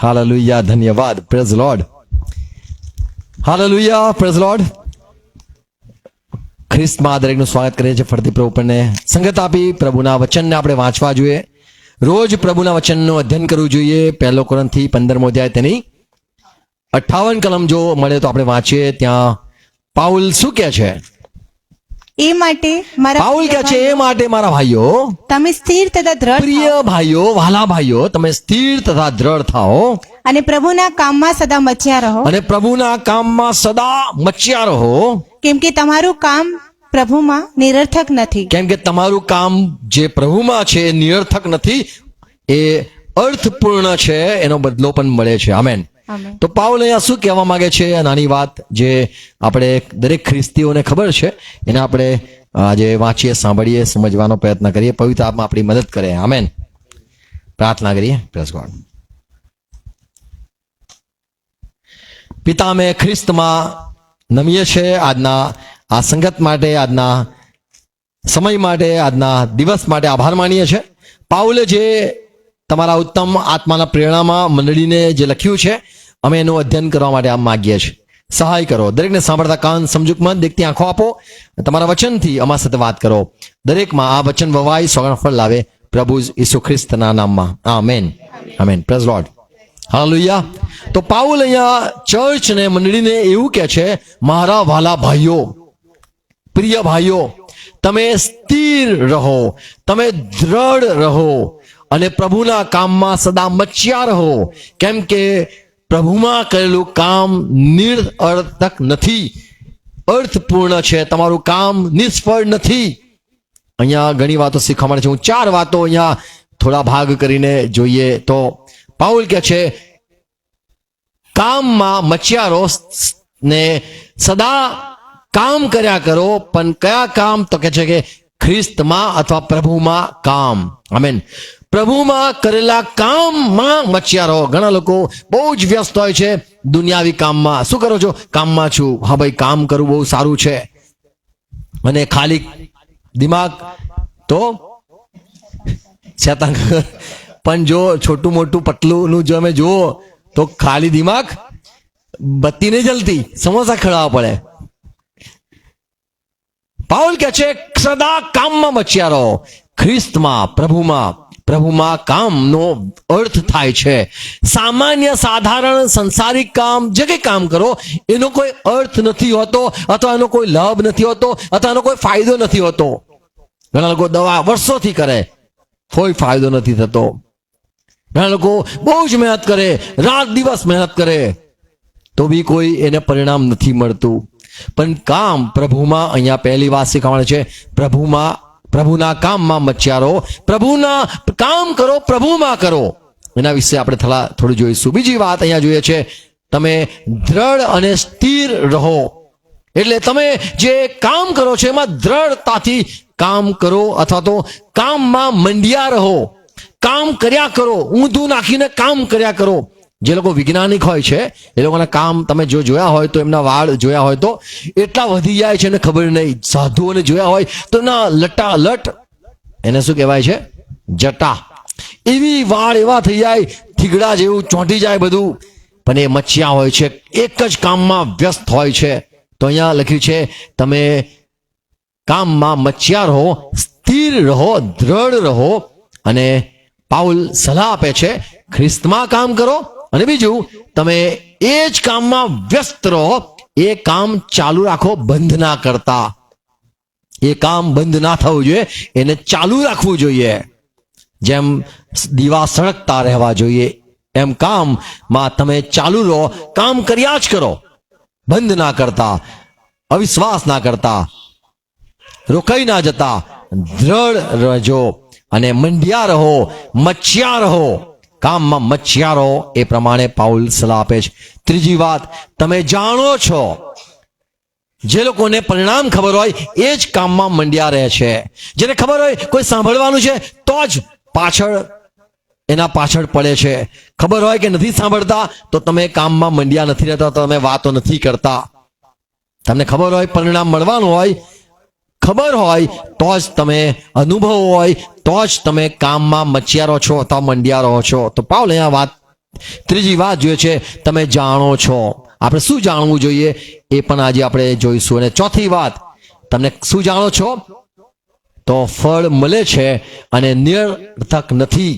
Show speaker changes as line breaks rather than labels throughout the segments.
Hallelujah, ધન્યવાદ. Praise Lord. Hallelujah, praise Lord. ખ્રિસ્તમાં દરેકનું સ્વાગત કરીએ છીએ. ફરતી પ્રભુ આપણને સંગત આપી પ્રભુના વચનને આપણે વાંચવા જોઈએ. રોજ પ્રભુના વચનનું અધ્યયન કરવું જોઈએ. 1 કોરિન્થી 15મો અધ્યાય તેની 58 કલમ જો મળે તો આપણે વાંચીએ. ત્યાં પાઉલ શું કહે છે?
એ માટે
પાઉલ કહે છે, એ માટે મારા ભાઈઓ,
તમે સ્થિર તથા દ્રઢ
પ્રિય ભાઈઓ, વહાલા ભાઈઓ, તમે સ્થિર તથા દ્રઢ થાઓ
અને પ્રભુના કામમાં સદા મચ્યા રહો,
અને પ્રભુના કામમાં સદા મચ્યા રહો,
કેમ કે તમારું કામ પ્રભુમાં નિરર્થક નથી.
કેમ કે તમારું કામ જે પ્રભુમાં છે એ નિરર્થક નથી, એ અર્થપૂર્ણ છે, એનો બદલો પણ મળે છે. આમેન.
આમેન.
તો પાઉલ અહીંયા શું કહેવા માંગે છે? આ નાની વાત જે આપણે દરેક ખ્રિસ્તીઓને ખબર છે, એને આપણે આજે વાંચીએ, સાંભળીએ, સમજવાનો પ્રયત્ન કરીએ. પવિત્ર આત્મા આપણી મદદ કરે. આમેન. પ્રાર્થના કરીએ. Praise God. પિતા, અમે ખ્રિસ્તમાં નમીએ છે આજના આ સંગત માટે, આજના સમય માટે, આજના દિવસ માટે આભાર માનીએ છીએ. પાઉલે જે તમારા ઉત્તમ આત્માના પ્રેરણામાં મંડળીને જે લખ્યું છે, અમે એનું અધ્યયન કરવા માટે આમ માગીએ છીએ. સહાય કરો. દરેકને સાંભળતા કાન, સમજુક મન, દેખતી આંખો આપો. તમારા વચનથી અમારા સાથે વાત કરો. દરેકમાં આ વચન વવાય, સોગંદ ફળ લાવે. પ્રભુ ઈસુ ખ્રિસ્તના નામમાં. Amen. Amen. Praise Lord. Hallelujah. તો પાઉલ અહીંયા ચર્ચને, મંડળીને એવું કહે છે, મારા વાલા ભાઈઓ, પ્રિય ભાઈઓ, તમે સ્થિર રહો, તમે દ્રઢ રહો અને પ્રભુના કામમાં સદા મચ્યા રહો, કેમ કે પ્રભુમાં કરેલું કામ નિરર્થક નથી, અર્થપૂર્ણ છે. તમારું કામ નિષ્ફળ નથી. અહીંયા ઘણી વાતો શીખવા મળે છે. હું 4 વાતો અહીંયા થોડા ભાગ કરીને જોઈએ. તો પાઉલ કહે છે, કામમાં મચ્યા રહો ને સદા કામ કર્યા કરો. પણ કયા કામ? તો કહે છે કે ખ્રિસ્તમાં અથવા પ્રભુમાં કામ. આમેન. પ્રભુમાં કરેલા કામમાં મચ્યા રહો. ઘણા લોકો બહુ જ વ્યસ્ત હોય છે દુનિયાવી કામમાં. શું કરો છો? કામમાં છું. હા ભાઈ, કામ કરવું બહુ સારું છે. અને ખાલી દિમાગ તો શેતાન. પણ જો છોટું મોટું પતલું નું જો અમે જુઓ તો ખાલી દિમાગ બત્તી નહીં જલતી, સમોસા ખવડાવવા પડે. પાઉલ કહે છે, સદા કામમાં મચ્યા રહો. ખ્રિસ્તમાં, પ્રભુમાં કામનો અર્થ થાય છે સામાન્ય, સાધારણ, સંસારિક કામ. જે કંઈ કામ કરો એનો કોઈ અર્થ નથી હોતો, અથવા એનો કોઈ લાભ નથી હોતો, અથવા એનો કોઈ ફાયદો નથી હોતો. ઘણા લોકો દવા વર્ષોથી કરે, કોઈ ફાયદો નથી થતો. ઘણા લોકો બહુ જ મહેનત કરે, રાત દિવસ મહેનત કરે, તો બી કોઈ એને પરિણામ નથી મળતું. પણ કામ પ્રભુમાં, અહીંયા પહેલી વાત શીખવાડે છે, પ્રભુના કામમાં મચ્યા રહો. પ્રભુના કામ કરો, પ્રભુમાં કરો. એના વિશે આપણે થોડું જોઈશું. બીજી વાત અહીંયા જોઈએ છે, તમે દ્રઢ અને સ્થિર રહો. એટલે તમે જે કામ કરો છો એમાં દ્રઢતાથી કામ કરો, અથવા તો કામમાં મંડ્યા રહો. કામ કર્યા કરો, ઊંધું નાખીને કામ કર્યા કરો. જે લોકો વૈજ્ઞાનિક હોય છે એ લોકોના કામ તમે જો જોયા હોય તો, એમના વાળ જોયા હોય તો એટલા વધી જાય છે ને ખબર નહીં. સાધુઓને જોયા હોય તો ના લટાલટ, એને શું કહેવાય છે? જટા. એવી વાળ એવા થઈ જાય, થીગડા જેવું ચોંટી જાય બધું. પણ એ મચ્યા હોય છે, એક જ કામમાં વ્યસ્ત હોય છે. તો અહીંયા લખ્યું છે, તમે કામમાં મચ્યા રહો, સ્થિર રહો, દ્રઢ રહો. અને પાઉલ સલાહ આપે છે, ખ્રિસ્તમાં કામ કરો. અને બીજું, તમે એ જ કામમાં વ્યસ્ત રહો. એ કામ ચાલુ રાખો, બંધ ના કરતા. એ કામ બંધ ના થવું જોઈએ, એને ચાલુ રાખવું જોઈએ. જેમ દીવા સળગતા રહેવા જોઈએ, એમ કામમાં તમે ચાલુ રહો. કામ કર્યા જ કરો, બંધ ના કરતા, અવિશ્વાસ ના કરતા, રોકાઈ ના જતા. દ્રઢ રહેજો અને મંડ્યા રહો, મચ્યા રહો. કામમાં મચ્યા રહો. એ પ્રમાણે પાઉલ સલાહ આપે છે. ત્રીજી વાત, તમે જાણો છો, જે લોકોને પરિણામ ખબર હોય એ જ કામમાં મંડ્યા રહે છે. જેને ખબર હોય કોઈ સાંભળવાનું છે તો જ એના પાછળ પડે છે. ખબર હોય કે નથી સાંભળતા તો તમે કામમાં મંડ્યા નથી રહેતા, તમે વાતો નથી કરતા. તમને ખબર હોય પરિણામ મળવાનું હોય, ખબર હોય તો જ તમે, અનુભવ હોય તો જ તમે કામમાં મચ્યા રહો છો અથવા મંડ્યા રહો છો. તો પાઉલ અહીંયા વાત ત્રીજી વાત જોઈએ છે, તમે જાણો છો. આપણે શું જાણવું જોઈએ એ પણ આજે આપણે જોઈશું. અને ચોથી વાત, તમને શું જાણો છો? તો ફળ મળે છે અને નિરર્થક નથી,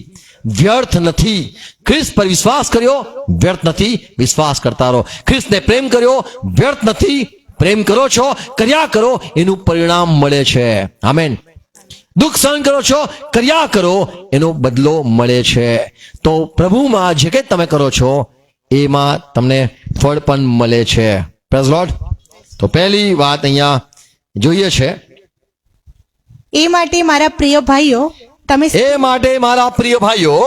વ્યર્થ નથી. ખ્રિસ્ત પર વિશ્વાસ કર્યો, વ્યર્થ નથી, વિશ્વાસ કરતા રહો. ખ્રિસ્તને પ્રેમ કર્યો, વ્યર્થ નથી, પ્રેમ કરો છો, કર્યા કરો, એનું પરિણામ મળે છે. આમેન. દુઃખ સહન કરો છો, કર્યા કરો, એનો બદલો મળે છે. તો પ્રભુમાં જે કંઈ તમે કરો છો એમાં તમને ફળ પણ મળે છે. Praise lord. તો પહેલી વાત અહીંયા જોઈએ છે,
એ માટે મારા પ્રિય ભાઈઓ,
એ માટે મારા પ્રિય ભાઈઓ,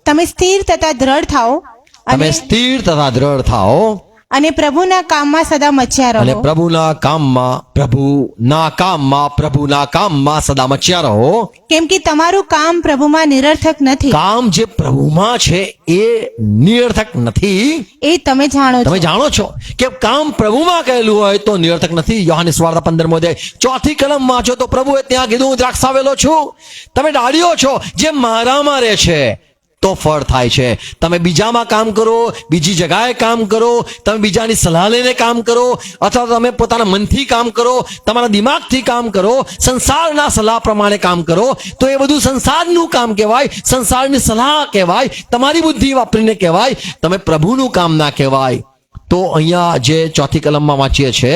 તમે સ્થિર તથા દ્રઢ થાઓ
તમે સ્થિર તથા દ્રઢ થાઓ
અને પ્રભુના કામમાં સદા મચ્યા
અને
રહો.
પ્રભુના કામમાં સદા મચ્યા રહો.
કેમ કે તમારું કામ પ્રભુમાં નિરર્થક નથી,
કામ જે પ્રભુમાં છે એ નિરર્થક નથી.
એ તમે જાણો છો.
તમે જાણો છો કે કામ પ્રભુમાં કહેલું હોય તો નિરર્થક નથી. યોહાનની સુવાર્તા 15મો અધ્યાય 4થી કલમ વાંચો તો પ્રભુએ ત્યાં કીધું, હું દ્રાક્ષાવેલો છું, તમે ડાળીઓ છો. જે મારામાં રહે છે તો ફળ થાય છે. તમે બીજામાં કામ કરો, બીજી જગાએ કામ કરો, તમે બીજાની સલાહ લઈને કામ કરો, અથવા તમે પોતાના મનથી કામ કરો, તમારા દિમાગથી કામ કરો, સંસારના સલાહ પ્રમાણે કામ કરો, તો એ બધું સંસારનું કામ કહેવાય, સંસારની સલાહ કહેવાય, તમારી બુદ્ધિ વાપરીને કહેવાય, તમે પ્રભુનું કામ ના કહેવાય. તો અહીંયા જે ચોથી કલમમાં વાંચીએ છે,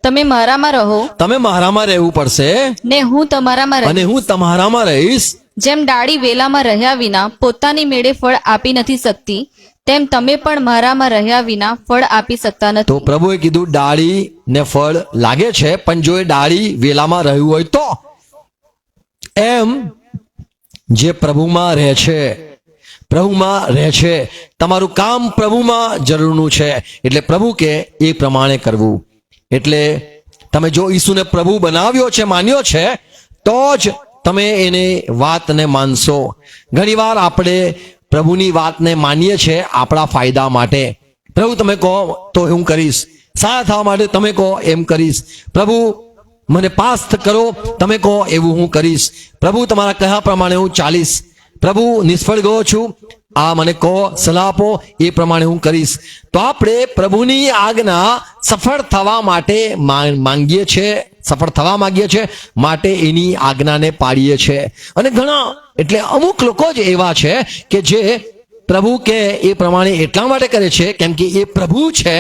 તમે મારામાં રહો
તમે મારામાં રહેવું પડશે
ને હું તમારામાં
અને
રહીશ.
હું તમારામાં રહીશ.
જેમ ડાળી વેલામાં રહ્યા વિના પોતાની મેળે ફળ આપી નથી શકતી, તેમ તમે પણ મારામાં રહ્યા વિના ફળ આપી શકતા
તો
નથી.
પ્રભુએ કીધું ડાળી ને ફળ લાગે છે, પણ જો એ ડાળી વેલામાં રહ્યું હોય તો. એમ જે પ્રભુમાં રહે છે, પ્રભુમાં રહે છે, તમારું કામ પ્રભુમાં જરૂરનું છે, એટલે પ્રભુ કે એ પ્રમાણે કરવું. એટલે તમે જો ઈસુને પ્રભુ બનાવ્યો છે, માન્યો છે, તો જ તમે એની વાતને માનશો. ઘણીવાર આપણે પ્રભુની વાતને માનીએ છીએ આપણા ફાયદા માટે. પ્રભુ તમે કહો તો હું કરીશ, સારા થવા માટે તમે કહો એમ કરીશ. પ્રભુ મને પાસ કરો, તમે કહો એવું હું કરીશ. પ્રભુ તમારા કહ્યા પ્રમાણે હું ચાલીશ. પ્રભુ નિષ્ફળ ગયો છું, આ મને કહો, સલાહ આપો, એ પ્રમાણે હું કરીશ. તો આપણે પ્રભુની આજ્ઞા સફળ થવા માટે માંગીએ છીએ, સફળ થવા માંગીએ છીએ, માટે એની આજ્ઞાને પાડીએ છીએ. અને ઘણા એટલે અમુક લોકો જ એવા છે કે જે પ્રભુ કે એ પ્રમાણે એટલા માટે કરે છે કેમ કે એ પ્રભુ છે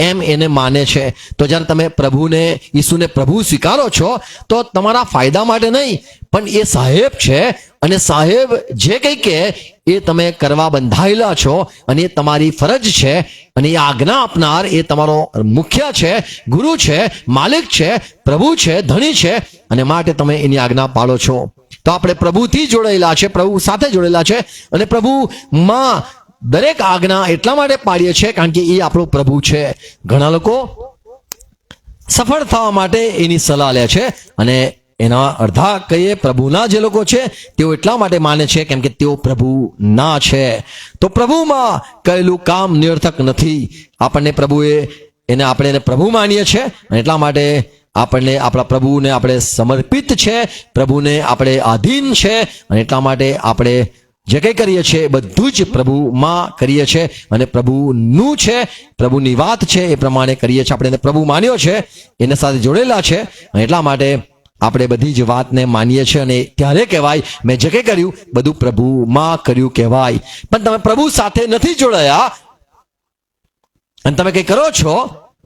એમ એને માને છે. તો જ્યારે તમે પ્રભુને, ઈસુને પ્રભુ સ્વીકારો છો તો તમારા ફાયદા માટે નહીં, પણ એ સાહેબ છે અને સાહેબ જે કંઈ કે એ તમે કરવા બંધાયેલા છો અને એ તમારી ફરજ છે. અને એ આજ્ઞા આપનાર એ તમારો મુખ્ય છે, ગુરુ છે, માલિક છે, પ્રભુ છે, ધણી છે, અને માટે તમે એની આજ્ઞા પાળો છો. તો આપણે પ્રભુથી જોડાયેલા છે, પ્રભુ સાથે જોડાયેલા છે, અને પ્રભુમાં દરેક આજ્ઞા એટલા માટે પાડીએ છીએ કારણ કે એ આપણો પ્રભુ છે. ઘણા લોકો સફળ થવા માટે એની સલાહ લે છે અને એના અડધા કહીએ પ્રભુના જે લોકો છે તેઓ એટલા માટે માને છે કેમ કે તેઓ પ્રભુના છે. તો પ્રભુમાં કહેલું કામ નિરર્થક નથી. આપણને પ્રભુએ આપણે એને પ્રભુ માનીએ છીએ અને એટલા માટે આપણને આપણા પ્રભુને આપણે સમર્પિત છે, પ્રભુને આપણે આધીન છે, અને એટલા માટે આપણે જે કંઈ કરીએ છીએ એ બધું જ પ્રભુમાં કરીએ છીએ અને પ્રભુનું છે, પ્રભુની વાત છે એ પ્રમાણે કરીએ છીએ. આપણે એને પ્રભુ માન્યો છે, એના સાથે જોડેલા છે, અને એટલા માટે આપણે બધી જ વાતને માનીએ છીએ. અને ત્યારે કહેવાય મેં જે કંઈ કર્યું બધું પ્રભુમાં કર્યું કહેવાય. પણ તમે પ્રભુ સાથે નથી જોડાયા અને તમે કંઈ કરો છો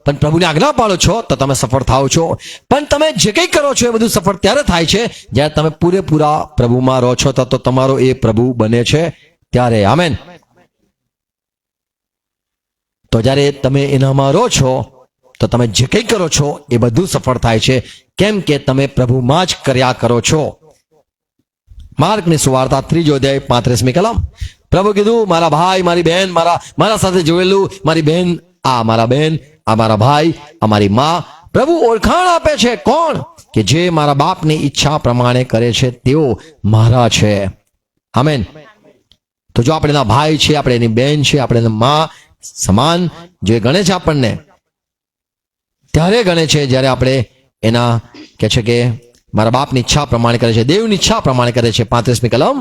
પણ પ્રભુની આજ્ઞા પાળો છો તો તમે સફળ થાઓ છો. પણ તમે જે કંઈ કરો છો એ બધું સફળ ત્યારે થાય છે જ્યારે તમે પૂરેપૂરા પ્રભુમાં રહો છો, તો તમારો એ પ્રભુ બને છે ત્યારે. આમેન. તો જ્યારે તમે એનામાં રહો છો તો તમે જે કંઈ કરો છો એ બધું સફળ થાય છે, કેમ કે તમે પ્રભુમાં જ કર્યા કરો છો. માર્કની સુવાર્તા 3 અધ્યાય 35મી કલમ. પ્રભુ કીધું મારા ભાઈ, મારી બહેન, મારા સાથે જોયેલું, મારી બહેન, આ મારા બહેન, આ મારા ભાઈ, અમારી માં. પ્રભુ ઓળખાણ આપે છે કોણ? કે જે મારા બાપની ઈચ્છા પ્રમાણે કરે છે તેઓ મારા છે. આમેન. તો જો આપણે એના ભાઈ છે, આપણે એની બહેન છે, આપણે એના માં સમાન જે ગણે છે આપણને, ત્યારે ગણે છે જ્યારે આપણે એના કહે છે કે મારા બાપની ઈચ્છા પ્રમાણે કરે છે, દેવની ઈચ્છા પ્રમાણે કરે છે. 35મી કલમ.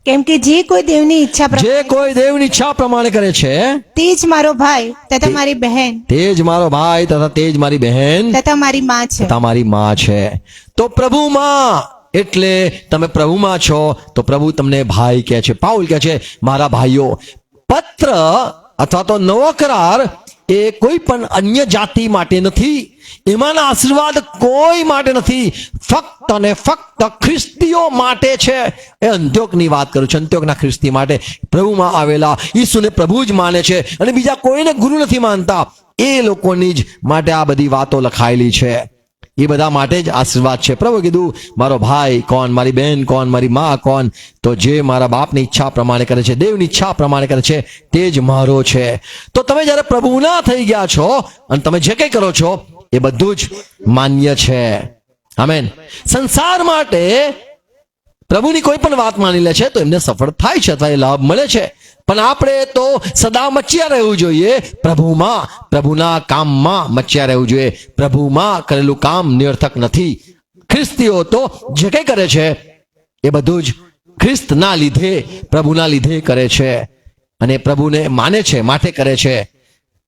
કેમ કે જે કોઈ દેવની ઈચ્છા
જે કોઈ દેવની ઈચ્છા પ્રમાણે કરે છે
તે જ મારો ભાઈ તથા મારી બહેન
તે જ મારો ભાઈ તથા તે જ મારી બહેન
તથા મારી માં છે.
તથા મારી માં છે. તો પ્રભુમાં એટલે તમે પ્રભુમાં છો તો પ્રભુ તમને ભાઈ કહે છે. પાઉલ કહે છે મારા ભાઈઓ. પત્ર અથવા તો નવો કરાર એ કોઈ પણ અન્ય જાતિ માટે નથી, એમાંના આશીર્વાદ કોઈ માટે નથી, ફક્ત અને ફક્ત ખ્રિસ્તીઓ માટે છે. એ અંત્યોકની વાત કરું છું, અંત્યોકના ખ્રિસ્તી માટે, પ્રભુમાં આવેલા ઈસુને પ્રભુ જ માને છે અને બીજા કોઈને ગુરુ નથી માનતા, એ લોકોની જ માટે આ બધી વાતો લખાયેલી છે. એ બધા માટે જ આશીર્વાદ છે. પ્રભુ કીધું મારો ભાઈ કોણ, મારી બહેન કોણ, મારી માં કોણ, તો જે મારા બાપની ઈચ્છા પ્રમાણે કરે છે, દેવની ઈચ્છા પ્રમાણે કરે છે, તે જ મારો છે. તો તમે જ્યારે પ્રભુના થઈ ગયા છો અને તમે જે કંઈ કરો છો એ બધું જ માન્ય છે. આમેન. સંસાર માટે પ્રભુની કોઈ પણ વાત માની લે છે તો એમને સફળ થાય છે અથવા એ લાભ મળે છે, પણ આપણે તો સદા મચ્યા રહેવું જોઈએ પ્રભુમાં, પ્રભુના કામમાં મચ્યા રહેવું જોઈએ. પ્રભુમાં કરેલું કામ નિરર્થક નથી. ખ્રિસ્તીઓ તો જે કંઈ કરે છે એ બધું જ ખ્રિસ્તના લીધે, પ્રભુના લીધે કરે છે અને પ્રભુને માને છે માટે કરે છે.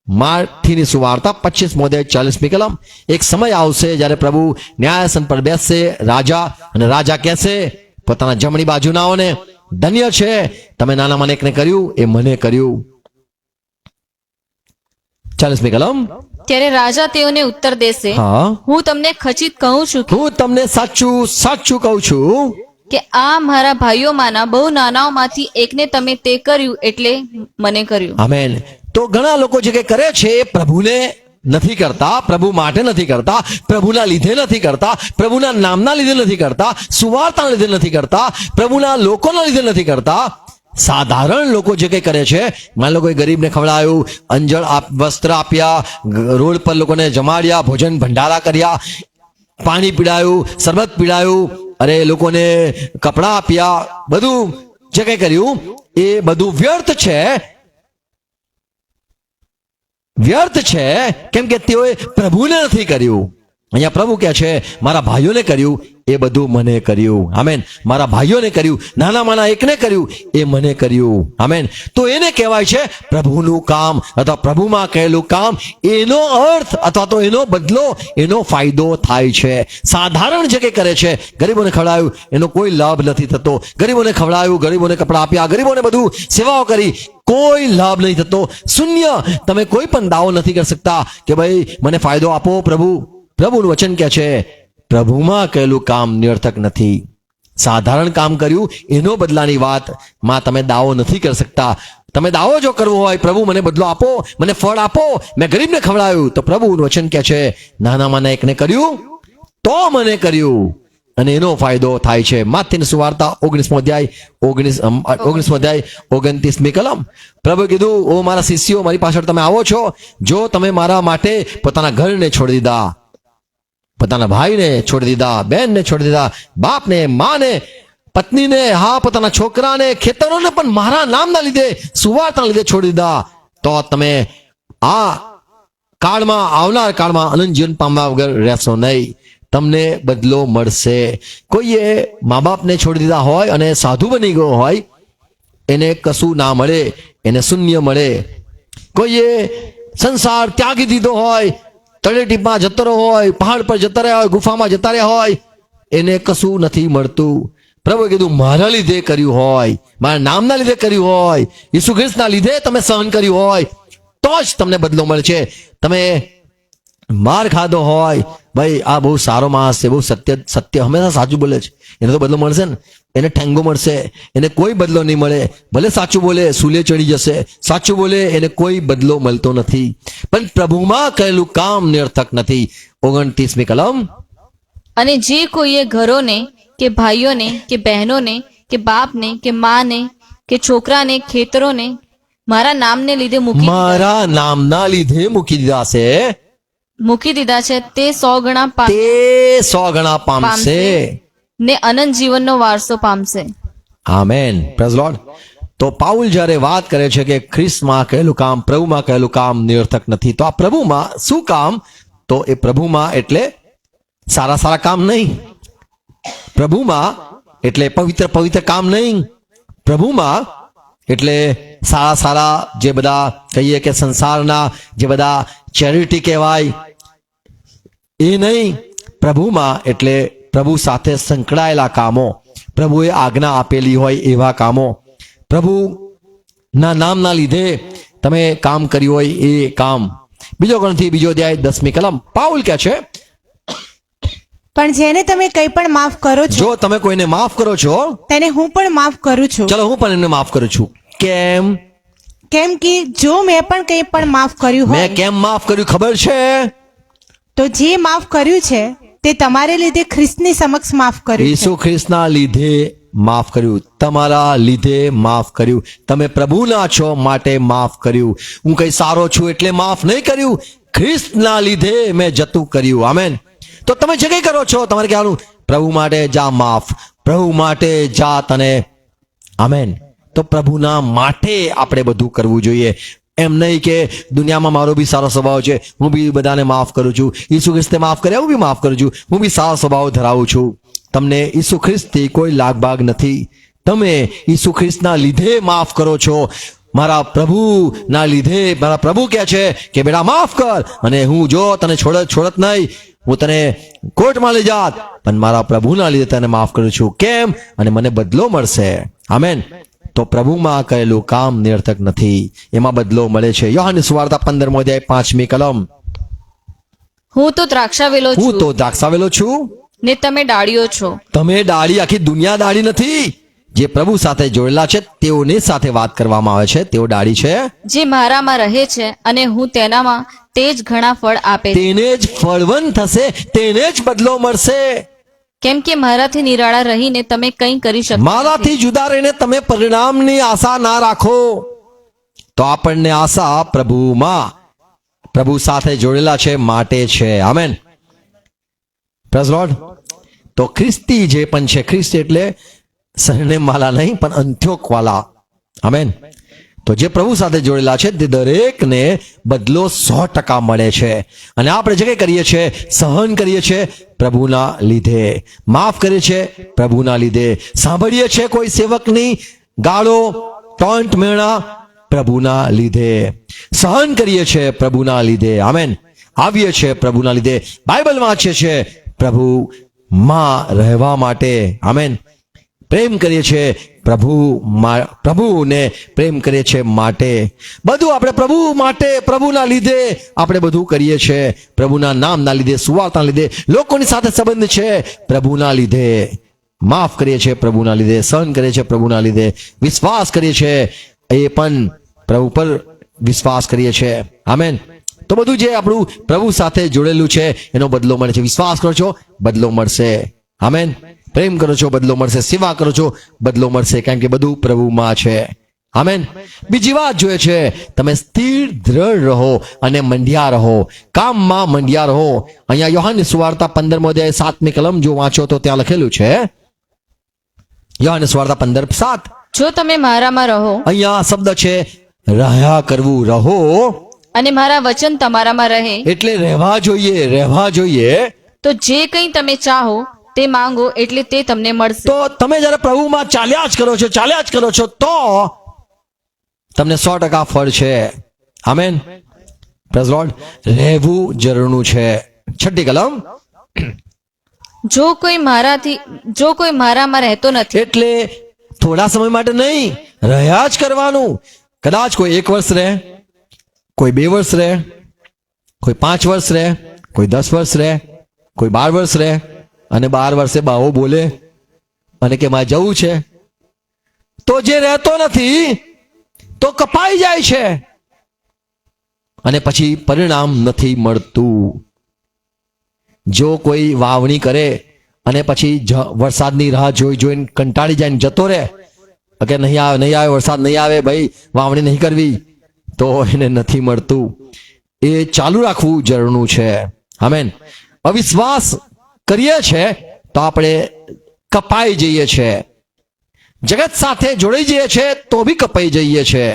માર્થીની સુવાર્તા 25મો અધ્યાય 40મી કલમ. એક સમય આવશે જ્યારે પ્રભુ ન્યાયાસન પર બેસશે રાજા, અને રાજા કહેશે પોતાના જમણી બાજુનાઓને, ધન્ય છે તમે નાનામાં એકને કર્યું એ મને કર્યું. 40મી કલમ.
ત્યારે રાજા તેઓને ઉત્તર દેશે,
હા,
હું તમને ખચિત કહું છું
હું તમને સાચું સાચું કહું છું
કે આ મારા ભાઈઓમાંના બહુ નાનાઓમાંથી એકને તમે તે કર્યું એટલે મને કર્યું.
આમેન. તો ઘણા લોકો જે કંઈ કરે છે એ પ્રભુને નથી કરતા, પ્રભુ માટે નથી કરતા, પ્રભુના લીધે નથી કરતા, પ્રભુના નામના લીધે નથી કરતા, સુવાર્તાના લીધે નથી કરતા, પ્રભુના લોકોના લીધે નથી કરતા. સાધારણ લોકો જે કંઈ કરે છે, માની લો કોઈ ગરીબને ખવડાવ્યું, અંજળ વસ્ત્ર આપ્યા, રોડ પર લોકોને જમાડ્યા, ભોજન ભંડારા કર્યા, પાણી પીડાયું, શરબત પીડાયું, અરે લોકોને કપડાં આપ્યા, બધું જે કંઈ કર્યું એ બધું વ્યર્થ છે. વ્યર્થ છે કેમ કે તેઓએ પ્રભુને નથી કર્યું. અહીંયા પ્રભુ કહે છે મારા ભાઈઓને કર્યું એ બધું મને કર્યું. આમેન. મારા ભાઈઓને કર્યું, નાનામાંના એકને કર્યું એ મને કર્યું. આમેન. તો એને કહેવાય છે પ્રભુનું કામ અથવા પ્રભુમાં કહેલું કામ. એનો અર્થ અથવા તો એનો બદલો, એનો ફાયદો થાય છે. સાધારણ જે કંઈ કરે છે, ગરીબોને ખવડાવ્યું એનો કોઈ લાભ નથી થતો, ગરીબોને ખવડાવ્યું, ગરીબોને કપડાં આપ્યા, ગરીબોને બધું સેવાઓ કરી, કોઈ લાભ નહીં થતો. શૂન્ય. તમે કોઈ પણ દાવો નથી કરી શકતા કે ભાઈ મને ફાયદો આપો પ્રભુ. પ્રભુનું વચન કહે છે પ્રભુમાં કહેલું કામ નિરર્થક નથી. સાધારણ કામ કર્યું એનો બદલાની વાતમાં તમે દાવો નથી કરી શકતા. તમે દાવો જો કરવો હોય પ્રભુ મને બદલો આપો, મને ફળ આપો, મેં ગરીબને ખવડાવ્યું, તો પ્રભુનું વચન કહે છે નાનામાંના એકને કર્યું તો મને કર્યું અને એનો ફાયદો થાય છે. માથીની સુવાર્તા 19મો અધ્યાય 29મી કલમ. પ્રભુ કીધું ઓ મારા શિષ્યો, મારી પાછળ તમે આવો છો, જો તમે મારા માટે પોતાના ઘરને છોડી દીધા, પોતાના ભાઈને છોડી દીધા, બહેનને છોડી દીધા, બાપને, માને, પત્નીને, હા પોતાના છોકરાને, ખેતરોને પણ મારા નામના લીધે, સુવાર્તાના લીધે છોડી દીધા, તો તમે આ કાળમાં, આવનાર કાળમાં અનંત જીવન પામવા વગર રહેશો નહીં. તમને બદલો મળશે. કોઈએ મા બાપને છોડી દીધા હોય અને સાધુ બની ગયો હોય એને કશું ના મળે, એને શૂન્ય મળે. કોઈએ સંસાર ત્યાગી દીધો હોય, તળેટીમાં જતો રહ્યો હોય, પહાડ પર જતા રહ્યા હોય, ગુફામાં જતા રહ્યા હોય, એને કશું નથી મળતું. પ્રભુએ કીધું મારા લીધે કર્યું હોય, મારા નામના લીધે કર્યું હોય, ઈસુ ખ્રિસ્તના લીધે તમે સહન કર્યું હોય તો જ તમને બદલો મળશે. તમે માર ખાધો હોય, ભાઈ આ બહુ સારો માણસ છે, બહુ સત્ય હંમેશા સાચું બોલે છે, એને તો બદલો મળશે ને, એને ઠેંગો મળશે, એને કોઈ બદલો નહીં મળે. ભલે સાચું બોલે સૂલે ચડી જશે, સાચું બોલે એને કોઈ બદલો મળતો નથી. પણ પ્રભુમાં કહેલું કામ નિરર્થક નથી. 29મી કલમ.
અને જે કોઈએ ઘરોને કે ભાઈઓને કે બહેનોને કે બાપને કે માને કે છોકરાને, ખેતરોને મારા નામને લીધે
મારા નામના લીધે મૂકી દીધા છે
તે 100 ગણા
તે 100 ગણા પામશે
ને અનંત જીવનનો વારસો પામશે.
આમેન. Praise lord. તો પાઉલ જ્યારે વાત કરે છે કે ખ્રિસ્તમાં કહેલું કામ, પ્રભુમાં કહેલું કામ નિરર્થક નથી, તો આ પ્રભુમાં શું કામ? તો એ પ્રભુમાં એટલે સારા સારા કામ નહીં, પ્રભુમાં એટલે પવિત્ર પવિત્ર કામ નહીં, પ્રભુમાં એટલે સારા સારા જે બધા કહીએ કે સંસારના જે બધા ચેરિટી કહેવાય એ નહીં, પ્રભુમાં એટલે પ્રભુ સાથે સંકળાયેલા કામો, પ્રભુએ આજ્ઞા આપેલી હોય એવા કામો, પ્રભુના નામના લીધે તમે કામ કર્યું હોય એ કામ. બીજો ગ્રંથથી બીજો અધ્યાય 10મી કલમ પાઉલ કહે છે,
પણ જેને તમે કંઈ પણ માફ કરો છો
જો તમે કોઈને માફ કરો છો,
તેને હું પણ માફ કરું છું.
ચલો હું પણ એમને માફ કરું છું. કેમ?
કેમ કે જો મેં પણ કંઈ પણ માફ કર્યું
મેં
હોય
કેમ માફ કર્યું ખબર છે?
તો જે માફ કર્યું છે તે તમારે લીધે ખ્રિસ્તની સમક્ષ માફ કર્યું છે.
ઈસુ ખ્રિસ્તના લીધે માફ કર્યું, તમારા લીધે માફ કર્યું. તમે પ્રભુના છો માટે માફ કર્યું. હું કઈ સારો છું એટલે માફ નહીં કર્યું, ખ્રિસ્તના લીધે મેં જતું કર્યું. આમેન. તો તમે જે કંઈ કરો છો તમારે કહેવાનું પ્રભુ માટે જા માફ, પ્રભુ માટે જા તને. આમેન. તો પ્રભુના માટે આપણે બધું કરવું જોઈએ. એમ નહીં કે દુનિયામાં મારો બી સારો સ્વભાવ છે, હું બી બધાને માફ કરું છું, ઈસુ ખ્રિસ્તે માફ કર્યા હું બી માફ કરું છું, હું બી સારો સ્વભાવ ધરાવું છું. તમને ઈસુ ખ્રિસ્તથી કોઈ લાગભાગ નથી. તમે ઈસુ ખ્રિસ્તના લીધે માફ કરો છો. મારા પ્રભુના લીધે મારા પ્રભુ કહે છે કે બેટા માફ કર, અને હું જો તને છોડત નહીં, હું તને કોર્ટમાં લઈ જાત, પણ મારા પ્રભુના લીધે તને માફ કરું છું. કેમ? અને મને બદલો મળશે. આમેન. તો પ્રભુમાં કરેલું કામ નિરર્થક નથી, એમાં બદલો મળે છે. યોહાનની સુવાર્તા 15મો અધ્યાય 5મી કલમ.
હું તો દ્રાક્ષાવેલો
હું
છું
તો દ્રાક્ષાવેલો છું,
ને તમે ડાળીઓ છો.
તમે ડાળી. આખી દુનિયા ડાળી નથી. જે પ્રભુ સાથે જોડેલા છે તેઓની સાથે વાત કરવામાં આવે છે, તેઓ ડાળી છે.
જે મારામાં રહે છે અને હું તેનામાં, તે જ ઘણા ફળ આપે છે.
તેને જ ફળવંત થશે, તેને જ બદલો મળશે.
કેમ કે મારાથી નિરાળા રહીને તમે કંઈ કરી શકતા નથી.
મારાથી જુદા રહીને તમે પરિણામની આશા ના રાખો. તો આપણને આશા પ્રભુમાં, પ્રભુ સાથે જોડેલા છે માટે છે. આમેન. Praise lord. તો ખ્રિસ્તી જે પણ છે, ખ્રિસ્ત એટલે સરનેમ વાલા નહીં પણ અંત્યોક વાલા. આમેન. તો જે પ્રભુ સાથે જોડેલા છે તે દરેકને બદલો 100% મળે છે. અને આપણે જે કંઈ કરીએ છીએ, સહન કરીએ છીએ પ્રભુના લીધે, માફ કરીએ છીએ પ્રભુના લીધે, સાંભળીએ છીએ કોઈ સેવકની ગાળો, ટોન્ટ મેણા પ્રભુના લીધે, સહન કરીએ છીએ પ્રભુના લીધે. આમેન. આવીએ છીએ પ્રભુના લીધે, બાઇબલ વાંચીએ છીએ પ્રભુમાં રહેવા માટે. આમેન. પ્રેમ કરીએ છીએ પ્રભુને પ્રેમ કરીએ છીએ માટે. બધું આપણે પ્રભુ માટે, પ્રભુના લીધે આપણે બધું કરીએ છીએ. પ્રભુના નામના લીધે, સુવાર્તાના લીધે, લોકોની સાથે સંબંધ છે પ્રભુના લીધે. માફ કરીએ છીએ પ્રભુના લીધે, સહન કરીએ છીએ પ્રભુના લીધે, વિશ્વાસ કરીએ છીએ એ પણ પ્રભુ પર વિશ્વાસ કરીએ છીએ. આમેન. તો બધું જે આપણું પ્રભુ સાથે જોડેલું છે એનો બદલો મળે છે. વિશ્વાસ કરો છો બદલો મળશે. આમેન. પ્રેમ કરો છો બદલો મળશે, સેવા કરો છો બદલો મળશે, કારણ કે બધું પ્રભુમાં છે. આમેન. બીજી વાત જોઈએ છે, તમે સ્થિર દ્રઢ રહો અને મંડ્યા રહો, કામમાં મંડ્યા રહો. અહીંયા યોહાનની સુવાર્તા 15મો અધ્યાય 7મી કલમ જો વાંચો તો ત્યાં લખેલું છે, યોહાનની સુવાર્તા 15:7.
જો તમે મારામાં રહો,
અહીંયા શબ્દ છે રહ્યા કરવું, રહો
અને મારા વચન તમારામાં રહે,
એટલે રહેવા જોઈએ, રહેવા જોઈએ.
તો જે કંઈ તમે ચાહો તે માંગો એટલે તે તમને મળશે.
તો તમે જયારે પ્રભુમાં ચાલ્યા જ કરો છો, ચાલ્યા જ કરો છો, તો તમને 100% ફળ છે. આમેન. Praise lord. રહેવું જરૂરનું છે. 6ઠી કલમ.
જો કોઈ મારામાં રહેતો નથી,
એટલે થોડા સમય માટે નહીં, રહ્યા જ કરવાનું. કદાચ કોઈ 1 વર્ષ રહે, કોઈ 2 વર્ષ રહે, કોઈ 5 વર્ષ રહે, કોઈ 10 વર્ષ રહે, કોઈ 12 વર્ષ રહે, અને 12 વર્ષે બાવો બોલે અને કે મારે જવું છે. તો જે રહેતો નથી તો કપાઈ જાય છે અને પછી પરિણામ નથી મળતું. જો કોઈ વાવણી કરે અને પછી વરસાદની રાહ જોઈને કંટાળી જાય જતો રહે કે નહીં આવે વરસાદ નહીં આવે, ભાઈ વાવણી નહીં કરવી, તો એને નથી મળતું. એ ચાલુ રાખવું જરૂરનું છે. આમેન. અવિશ્વાસ કરીએ છે તો આપણે કપાઈ જઈએ છે. જગત સાથે જોડાઈ જઈએ છે તો બી કપાઈ જઈએ છે.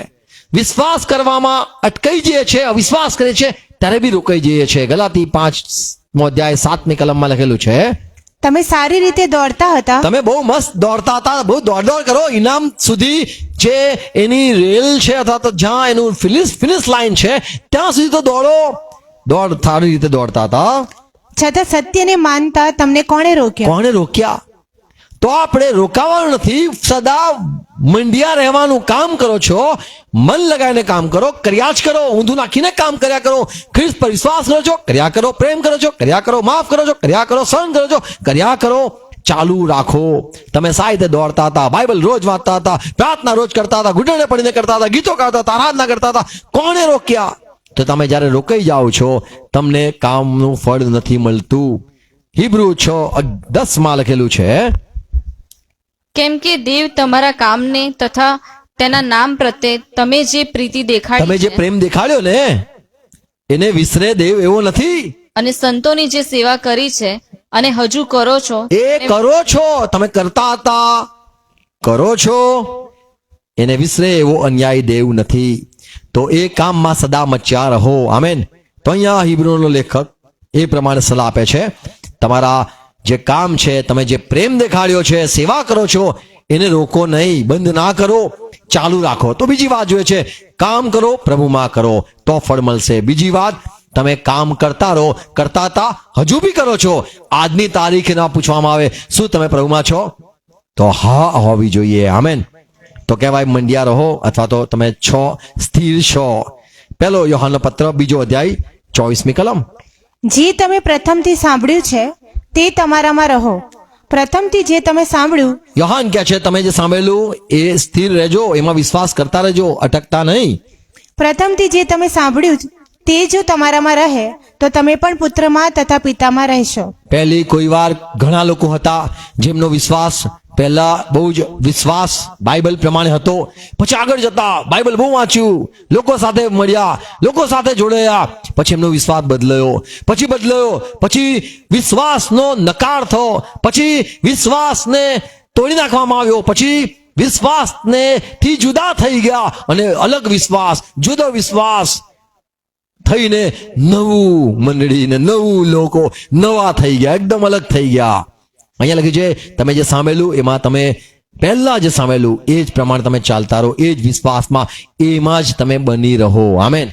વિશ્વાસ કરવામાં અટકાઈ જઈએ છે, અવિશ્વાસ કરીએ છીએ ત્યારે બી રોકાઈ જઈએ છે. ગલાતી 5મો અધ્યાય 7મી કલમમાં લખેલું છે,
તમે સારી રીતે દોડતા હતા,
તમે બહુ મસ્ત દોડતા હતા, બહુ દોડ કરો, ઇનામ સુધી જે એની રેલ છે અથવા તો જ્યાં એનું ફિનિશ લાઈન છે ત્યાં સુધી તો દોડ સારી રીતે દોડતા હતા.
છતાં સત્યને માનતા તમને કોણે રોક્યા?
કોણે રોક્યા? તો આપણે રોકાવાનું નથી, સદા મંડિયા રહેવાનું કામ કરો છો, મન લગાવીને કામ કરો, કર્યા જ કરો, ઊંધું નાખીને કામ કર્યા કરો, ખ્રિસ્ત પર વિશ્વાસ કરો છો, કર્યા કરો, પ્રેમ કરો છો, કર્યા કરો, માફ કરો છો, કર્યા કરો, સહન કરો છો, કર્યા કરો, ચાલુ રાખો. તમે સાહિત્ય દોડતા હતા, બાઇબલ રોજ વાંચતા હતા, પ્રાર્થના રોજ કરતા હતા, ઘૂંટણે પડીને કરતા હતા, ગીતો ગાતા હતા, આરાધના કરતા હતા, કોણે રોક્યા? તો તમે જ્યારે રોકાઈ જાઓ છો તમને કામનું ફળ નથી મળતું. હિબ્રુ 6:10 લખેલું છે,
કેમ કે દેવ તમારા કામને તથા તેના નામ પ્રત્યે તમે જે પ્રીતિ
તમે
દેખાડી
જે
છે
પ્રેમ દેખાડ્યો ને એને વિસરે દેવ એવો નથી.
અને સંતોની જે સેવા કરી છે અને હજુ કરો છો
એ કરો છો, તમે કરતા હતા, કરો છો, એને વિસરે એવો અન્યાય દેવ નથી. તો એ કામમાં સદા મચ્યા રહો. આમેન. તો અહીંયા હિબ્રુનો લેખક એ પ્રમાણે સલાહ આપે છે, તમારા જે કામ છે, તમે જે પ્રેમ દેખાડ્યો છે, સેવા કરો છો, એને રોકો નહીં, બંધ ના કરો, ચાલુ રાખો. તો બીજી વાત જોઈએ છે, કામ કરો, પ્રભુમાં કરો તો ફળ મળશે. બીજી વાત, તમે કામ કરતા રહો, કરતા હતા, હજુ બી કરો છો. આજની તારીખે ના પૂછવામાં આવે શું તમે પ્રભુમાં છો, તો હા હોવી જોઈએ. આમેન. તો કહેવાય મંડ્યા રહો અથવા તો તમે છો, સ્થિર છો. પહેલો યોહાનનો પત્ર 2 અધ્યાય 24મી કલમ.
જે તમે પ્રથમથી સાંભળ્યું છે તે તમારામાં રહો. પ્રથમથી જે તમે સાંભળ્યું,
યોહાન કહે છે તમે જે સાંભળેલું એ સ્થિર રહેજો, એમાં વિશ્વાસ કરતા રહેજો, અટકતા નહીં.
પ્રથમથી જે તમે સાંભળ્યું તે જો તમારામાં રહે તો તમે પણ પુત્રમાં તથા પિતામાં રહેશો.
પહેલી કોઈ વાર ઘણા લોકો હતા જેમનો વિશ્વાસ પહેલા બહુ જ વિશ્વાસ બાઇબલ પ્રમાણે હતો, પછી આગળ જતા બાઇબલ બહુ વાંચ્યું, લોકો સાથે મળ્યા, લોકો સાથે જોડાયા, પછી એમનો વિશ્વાસ બદલાયો, પછી વિશ્વાસનો નકાર થયો, પછી વિશ્વાસને તોડી નાખવામાં આવ્યો, પછી વિશ્વાસને થી જુદા થઈ ગયા અને અલગ વિશ્વાસ, જુદો વિશ્વાસ થઈને નવું મંડળી ને નવું લોકો નવા થઈ ગયા, એકદમ અલગ થઈ ગયા. અહીંયા લખ્યું છે તમે જે સાંભળેલું એમાં તમે પહેલા જે સાંભળેલું એ જ પ્રમાણે તમે ચાલતા રહો, એ જ વિશ્વાસમાં, એમાં જ તમે બની રહો. આમેન.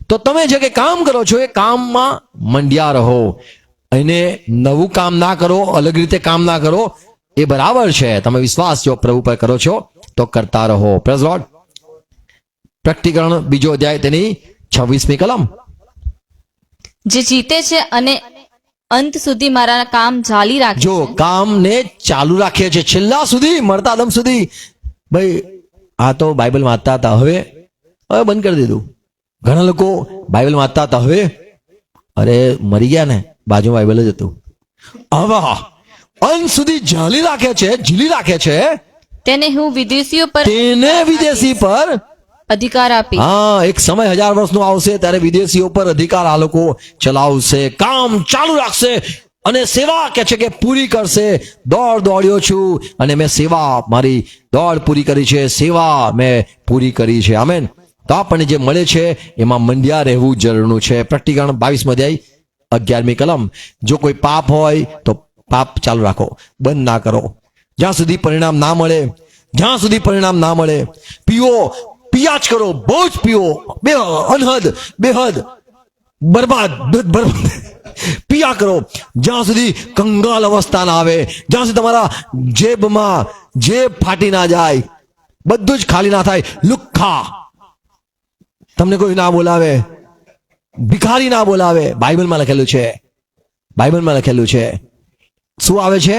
તો તમે જે કે કામ કરો છો એ કામમાં મંડ્યા રહો. એને નવું કામ ના કરો, અલગ રીતે કામ ના કરો, એ બરાબર છે. તમે વિશ્વાસ જો પ્રભુ પર કરો છો તો કરતા રહો. Praise lord. પ્રકટીકરણ 2 અધ્યાય તેની 26મી કલમ.
જે જીતે છે અને અંત સુધી મારા કામ જાળી રાખે
જો
છે.
કામને ચાલુ રાખીએ છીએ છેલ્લા સુધી, મરતા દમ સુધી. ભાઈ આ તો બાઇબલ વાંચતા હતા, હવે બંધ કરી દીધું. ઘણા લોકો બાઇબલ વાંચતા હતા, હવે અરે મરી ગયા ને, બાજુ બાઇબલ જ હતું. હવે અંત સુધી ઝીલી રાખે છે
તેને હું વિદેશીઓ પર
તેને વિદેશી પર
અધિકાર આપી.
હા, એક સમય 1000 વર્ષનો આવશે ત્યારે વિદેશીઓ પર અધિકાર આ લોકો ચલાવશે, કામ ચાલુ રાખશે અને સેવા કે છે કે પૂરી કરશે. દોડ્યો છું અને મેં સેવા, મારી દોડ પૂરી કરી છે, સેવા મેં પૂરી કરી છે. આમેન. તો આપણને જે મળે છે એમાં મંડ્યા રહેવું જરૂરનું છે. પ્રકટીકરણ 22 અધ્યાય 11મી કલમ. જો કોઈ પાપ હોય તો પાપ ચાલુ રાખો, બંધ ના કરો, જ્યાં સુધી પરિણામ ના મળે. પિયા જ કરો, બહુ જ પીવો, અનહદ બેહદ બરબાદ પિયા કરો, જ્યાં સુધી કંગાલ અવસ્થા ના આવે, જ્યાં સુધી તમારા જેબમાં જેબ ફાટી ના જાય, બધું જ ખાલી ના થાય. લુખ્ખા, તમને કોઈ ના બોલાવે, ભિખારી ના બોલાવે. બાઇબલમાં લખેલું છે. શું આવે છે?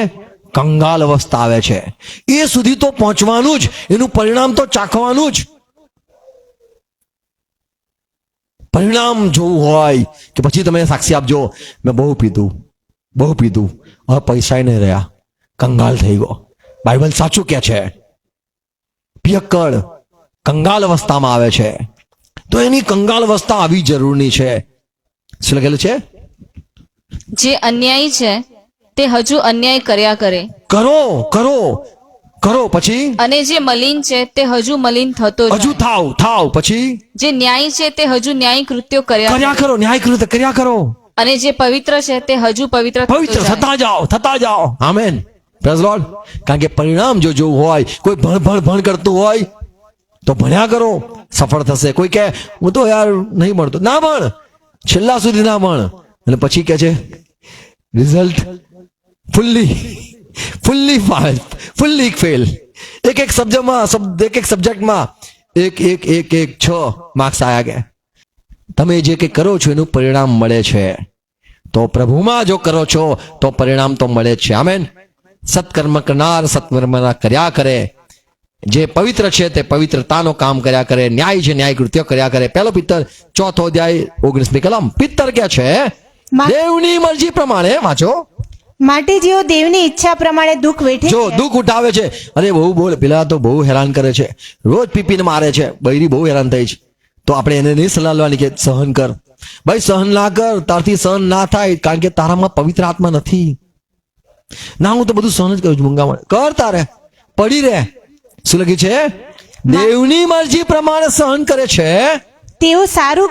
કંગાલ અવસ્થા આવે છે. એ સુધી તો પહોંચવાનું જ, એનું પરિણામ તો ચાખવાનું જ. પરિણામ જોવું હોય કે પછી તમે સાક્ષી આપજો, મેં બહુ પીધું, હવે પૈસા નહીં રહ્યા, કંગાલ થઈ ગયો. બાઇબલ સાચું કે છે, પિયક્કડ કંગાલ અવસ્થામાં આવે છે. તો એની કંગાલ અવસ્થા આવી જરૂરી છે. શું લખેલું છે?
જે અન્યાયી છે તે હજુ અન્યાય કર્યા કરે,
કરો પછી,
અને જે મલિન છે તે હજુ મલિન થતો
હજુ
જાય.
થાવ પછી,
જે ન્યાયી છે તે હજુ ન્યાયી કૃત્યો કર્યા કરે.
ન્યાય કૃત્ય કર્યા કરો.
અને જે પવિત્ર છે તે હજુ પવિત્ર થતો
પવિત્ર
જાય.
થતા જાઓ. આમેન. Praise lord. કારણ કે પરિણામ જો જોવું હોય, કોઈ ભણ કરતું હોય તો ભણ્યા કરો, સફળ થશે. કોઈ કહે હું તો યાર નહીં ભણતો, ના ભણ, છેલ્લા સુધી ના ભણ, અને પછી કે છે રિઝલ્ટ ફુલ્લી ફેલ. એક સબ્જેક્ટમાં એક 6 માર્ક્સ આયા ગયા. તમે જે કંઈ કરો છો એનું પરિણામ મળે છે. તો પ્રભુમાં જો કરો છો તો પરિણામ તો મળે જ છે. આમેન. સત્કર્મ કરનાર સત્કર્મના કર્યા કરે. જે પવિત્ર છે તે પવિત્રતાનો કામ કર્યા કરે. ન્યાય છે ન્યાય કૃત્ય કર્યા કરે. 1 પિત્તર 4 અધ્યાય 19મી કલમ. પિત્તર કે છે દેવની મરજી પ્રમાણે વાંચો.
માટે જેઓ દેવની ઈચ્છા પ્રમાણે દુઃખ વેઠે
જો
છે,
દુઃખ ઉઠાવે છે, અરે બહુ બોલ, પેલા તો બહુ હેરાન કરે છે, રોજ પીપીને મારે છે, બૈરી બહુ હેરાન થઈ છે, તો આપણે એને નહીં સલાહ લેવાની કે સહન કર. ભાઈ સહન ના કર, તારથી સહન ના થાય, કારણ કે તારામાં પવિત્ર આત્મા નથી. ના હું તો બધું સહન જ કરું છું, મૂંગા કર, તારે પડી રહે. શું લખ્યું છે? દેવની મરજી પ્રમાણે સહન કરે છે
તેઓ સારું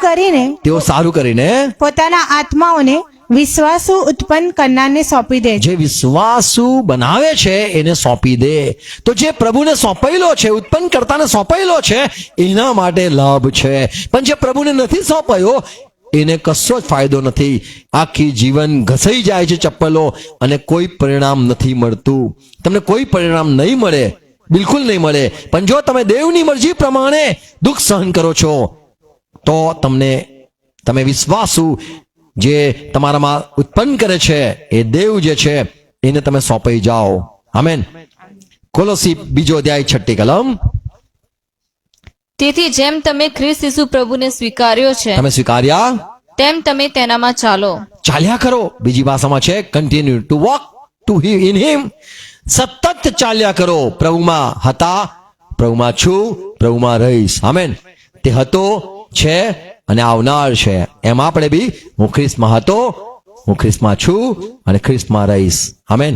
કરીને પોતાના આત્માઓને વિશ્વાસુ ઉત્પન્ન કરનારને સોંપી દે છે.
જે વિશ્વાસુ બનાવે છે એને સોંપી દે. તો જે પ્રભુને સોંપાયેલો છે, ઉત્પન્ન કરતાને સોંપાયેલો છે, એના માટે લાભ છે. પણ જે પ્રભુને નથી સોંપાયો એને કશો જ ફાયદો નથી. આખી જીવન ઘસાઈ જાય છે ચપ્પલો, અને કોઈ પરિણામ નથી મળતું. તમને કોઈ પરિણામ નહીં મળે, બિલકુલ નહીં મળે. પણ જો તમે દેવની મરજી પ્રમાણે દુઃખ સહન કરો છો તો તમે વિશ્વાસુ જે તમારામાં ઉત્પન્ન કરે છે એ દેવ જે છે એને તમે સોંપાઈ જાઓ. આમેન. કોલોસી 2 અધ્યાય 6 કલમ.
તેથી જેમ તમે ખ્રિસ્ત ઈસુ પ્રભુને સ્વીકાર્યો છે
તમે સ્વીકાર્યા
તેમ તમે તેનામાં ચાલો.
ચાલ્યા કરો. બીજી ભાષામાં છે continue to walk to in him. સતત ચાલ્યા કરો. પ્રભુમાં હતા, પ્રભુમાં છું, પ્રભુમાં રહીશ. આમેન. તે હતો, છે અને આવનાર છે. એમ આપણે બી હું ખ્રિસ્તમાં હતો, હું ખ્રિસ્તમાં છું અને ખ્રિસ્તમાં રહીશ. આમેન.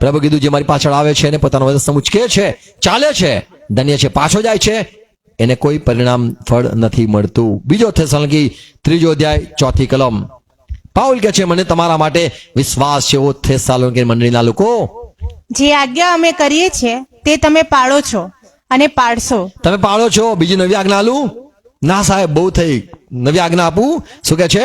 પ્રભુ કીધું જે મારી પાછળ આવે છે એને પોતાનો વસ્ત્ર ઉચકે છે, ચાલે છે, ધન્ય છે. પાછો જાય છે એને કોઈ પરિણામ ફળ નથી મળતું. 2 થેસલોનિકી 3 અધ્યાય 4 કલમ. પાઉલ કહે છે મને તમારા માટે વિશ્વાસ છે, ઓ થેસલોનિકી મંડળીના લોકો,
જે આજ્ઞા અમે કરીએ છીએ તે તમે પાળો છો અને પાળશો.
તમે પાળો છો. બીજી નવી આજ્ઞા આલું? ના સાહેબ, બહુ થઈ, નવી આજ્ઞા આપું? શું કે છે?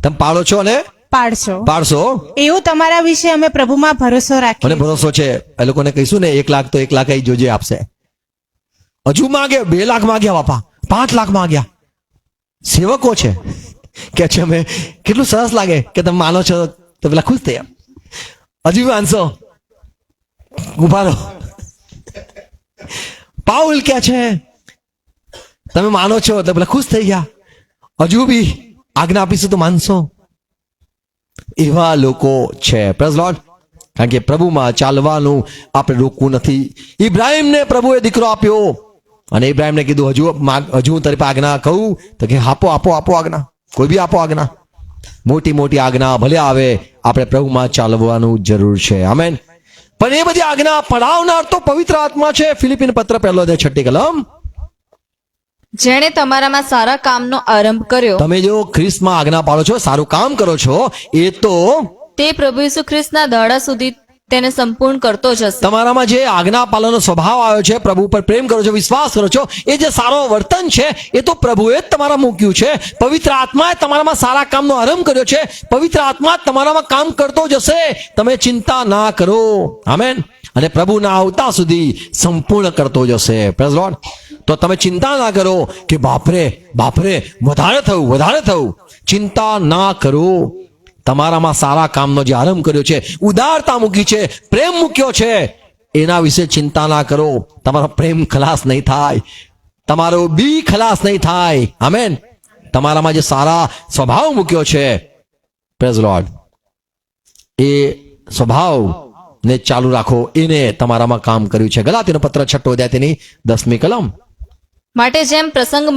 તમે પાળો છો અને પાળશો.
એવું તમારા વિશે અમે પ્રભુમાં ભરોસો
મને
રાખીએ.
ભરોસો છે. એ લોકોને કહીશું ને 1 લાખ તો 1 લાખ અહીં જોજે આપશે. હજુ માગે 2 લાખ માંગ્યા, બાપા 5 લાખ માંગ્યા. સેવકો છે કે છે અમે, કેટલું સરસ લાગે કે તમે માનો છો તો પેલા ખુશ થયા. હજુ માનશો? ઉભા રહો. પાઉલ કે છે તમે માનો છો તો પેલા ખુશ થઈ ગયા. હજુ બી આજ્ઞા આપીશું તો માનશો? એવા લોકો છે. Praise lord. કારણ કે પ્રભુમાં ચાલવાનું આપણે રોકવું નથી. ઇબ્રાહિમને પ્રભુએ દીકરો આપ્યો અને ઇબ્રાહિમને કીધું હજુ હું તારી પાસે આજ્ઞા કહું તો કે આપો આજ્ઞા, કોઈ બી આપો આજ્ઞા. મોટી આજ્ઞા ભલે આવે, આપણે પ્રભુમાં ચાલવાનું જરૂર છે. આમેન. પણ એ બધી આજ્ઞા પડાવનાર તો પવિત્ર આત્મા છે. ફિલિપીન પત્ર 1 અધ્યાય 6 કલમ.
જેણે તમારામાં સારા કામનો આરંભ કર્યો,
તમે જો ખ્રિસ્તમાં આજ્ઞા પાળો છો, સારું કામ કરો છો, એ તો
તે પ્રભુ ઈસુ ખ્રિસ્તના દાડા સુધી તેને સંપૂર્ણ કરતો જ હશે.
તમારામાં જે આજ્ઞા પાલનનો સ્વભાવ આવ્યો છે, પ્રભુ પર પ્રેમ કરો છો, વિશ્વાસ કરો છો, એ જે સારો વર્તન છે એ તો પ્રભુએ જ તમારા મૂક્યું છે. પવિત્ર આત્માએ તમારામાં સારા કામનો આરંભ કર્યો છે. પવિત્ર આત્મા તમારામાં કામ કરતો જશે. તમે ચિંતા ના કરો. આમેન. અને પ્રભુના આવતા સુધી સંપૂર્ણ કરતો જશે. Praise lord. તો તમે ચિંતા ના કરો કે બાપરે વધારે થયું. ચિંતા ના કરો. તમારામાં સારા કામનો જે આરંભ કર્યો છે, ઉદારતા મૂકી છે, પ્રેમ મૂક્યો છે, એના વિશે ચિંતા ના કરો. તમારો પ્રેમ ખલાસ નહીં થાય, તમારો બી ખલાસ નહીં થાય. આમેન. તમારામાં જે સારા સ્વભાવ મૂક્યો છે, પ્રેઝ લોર્ડ, એ સ્વભાવ ને ચાલુ રાખો. એને તમારામાં કામ કર્યું છે. ગલાતીનો પત્ર 6 અધ્યાય તેની 10મી કલમ.
માટે જેમ પ્રસંગ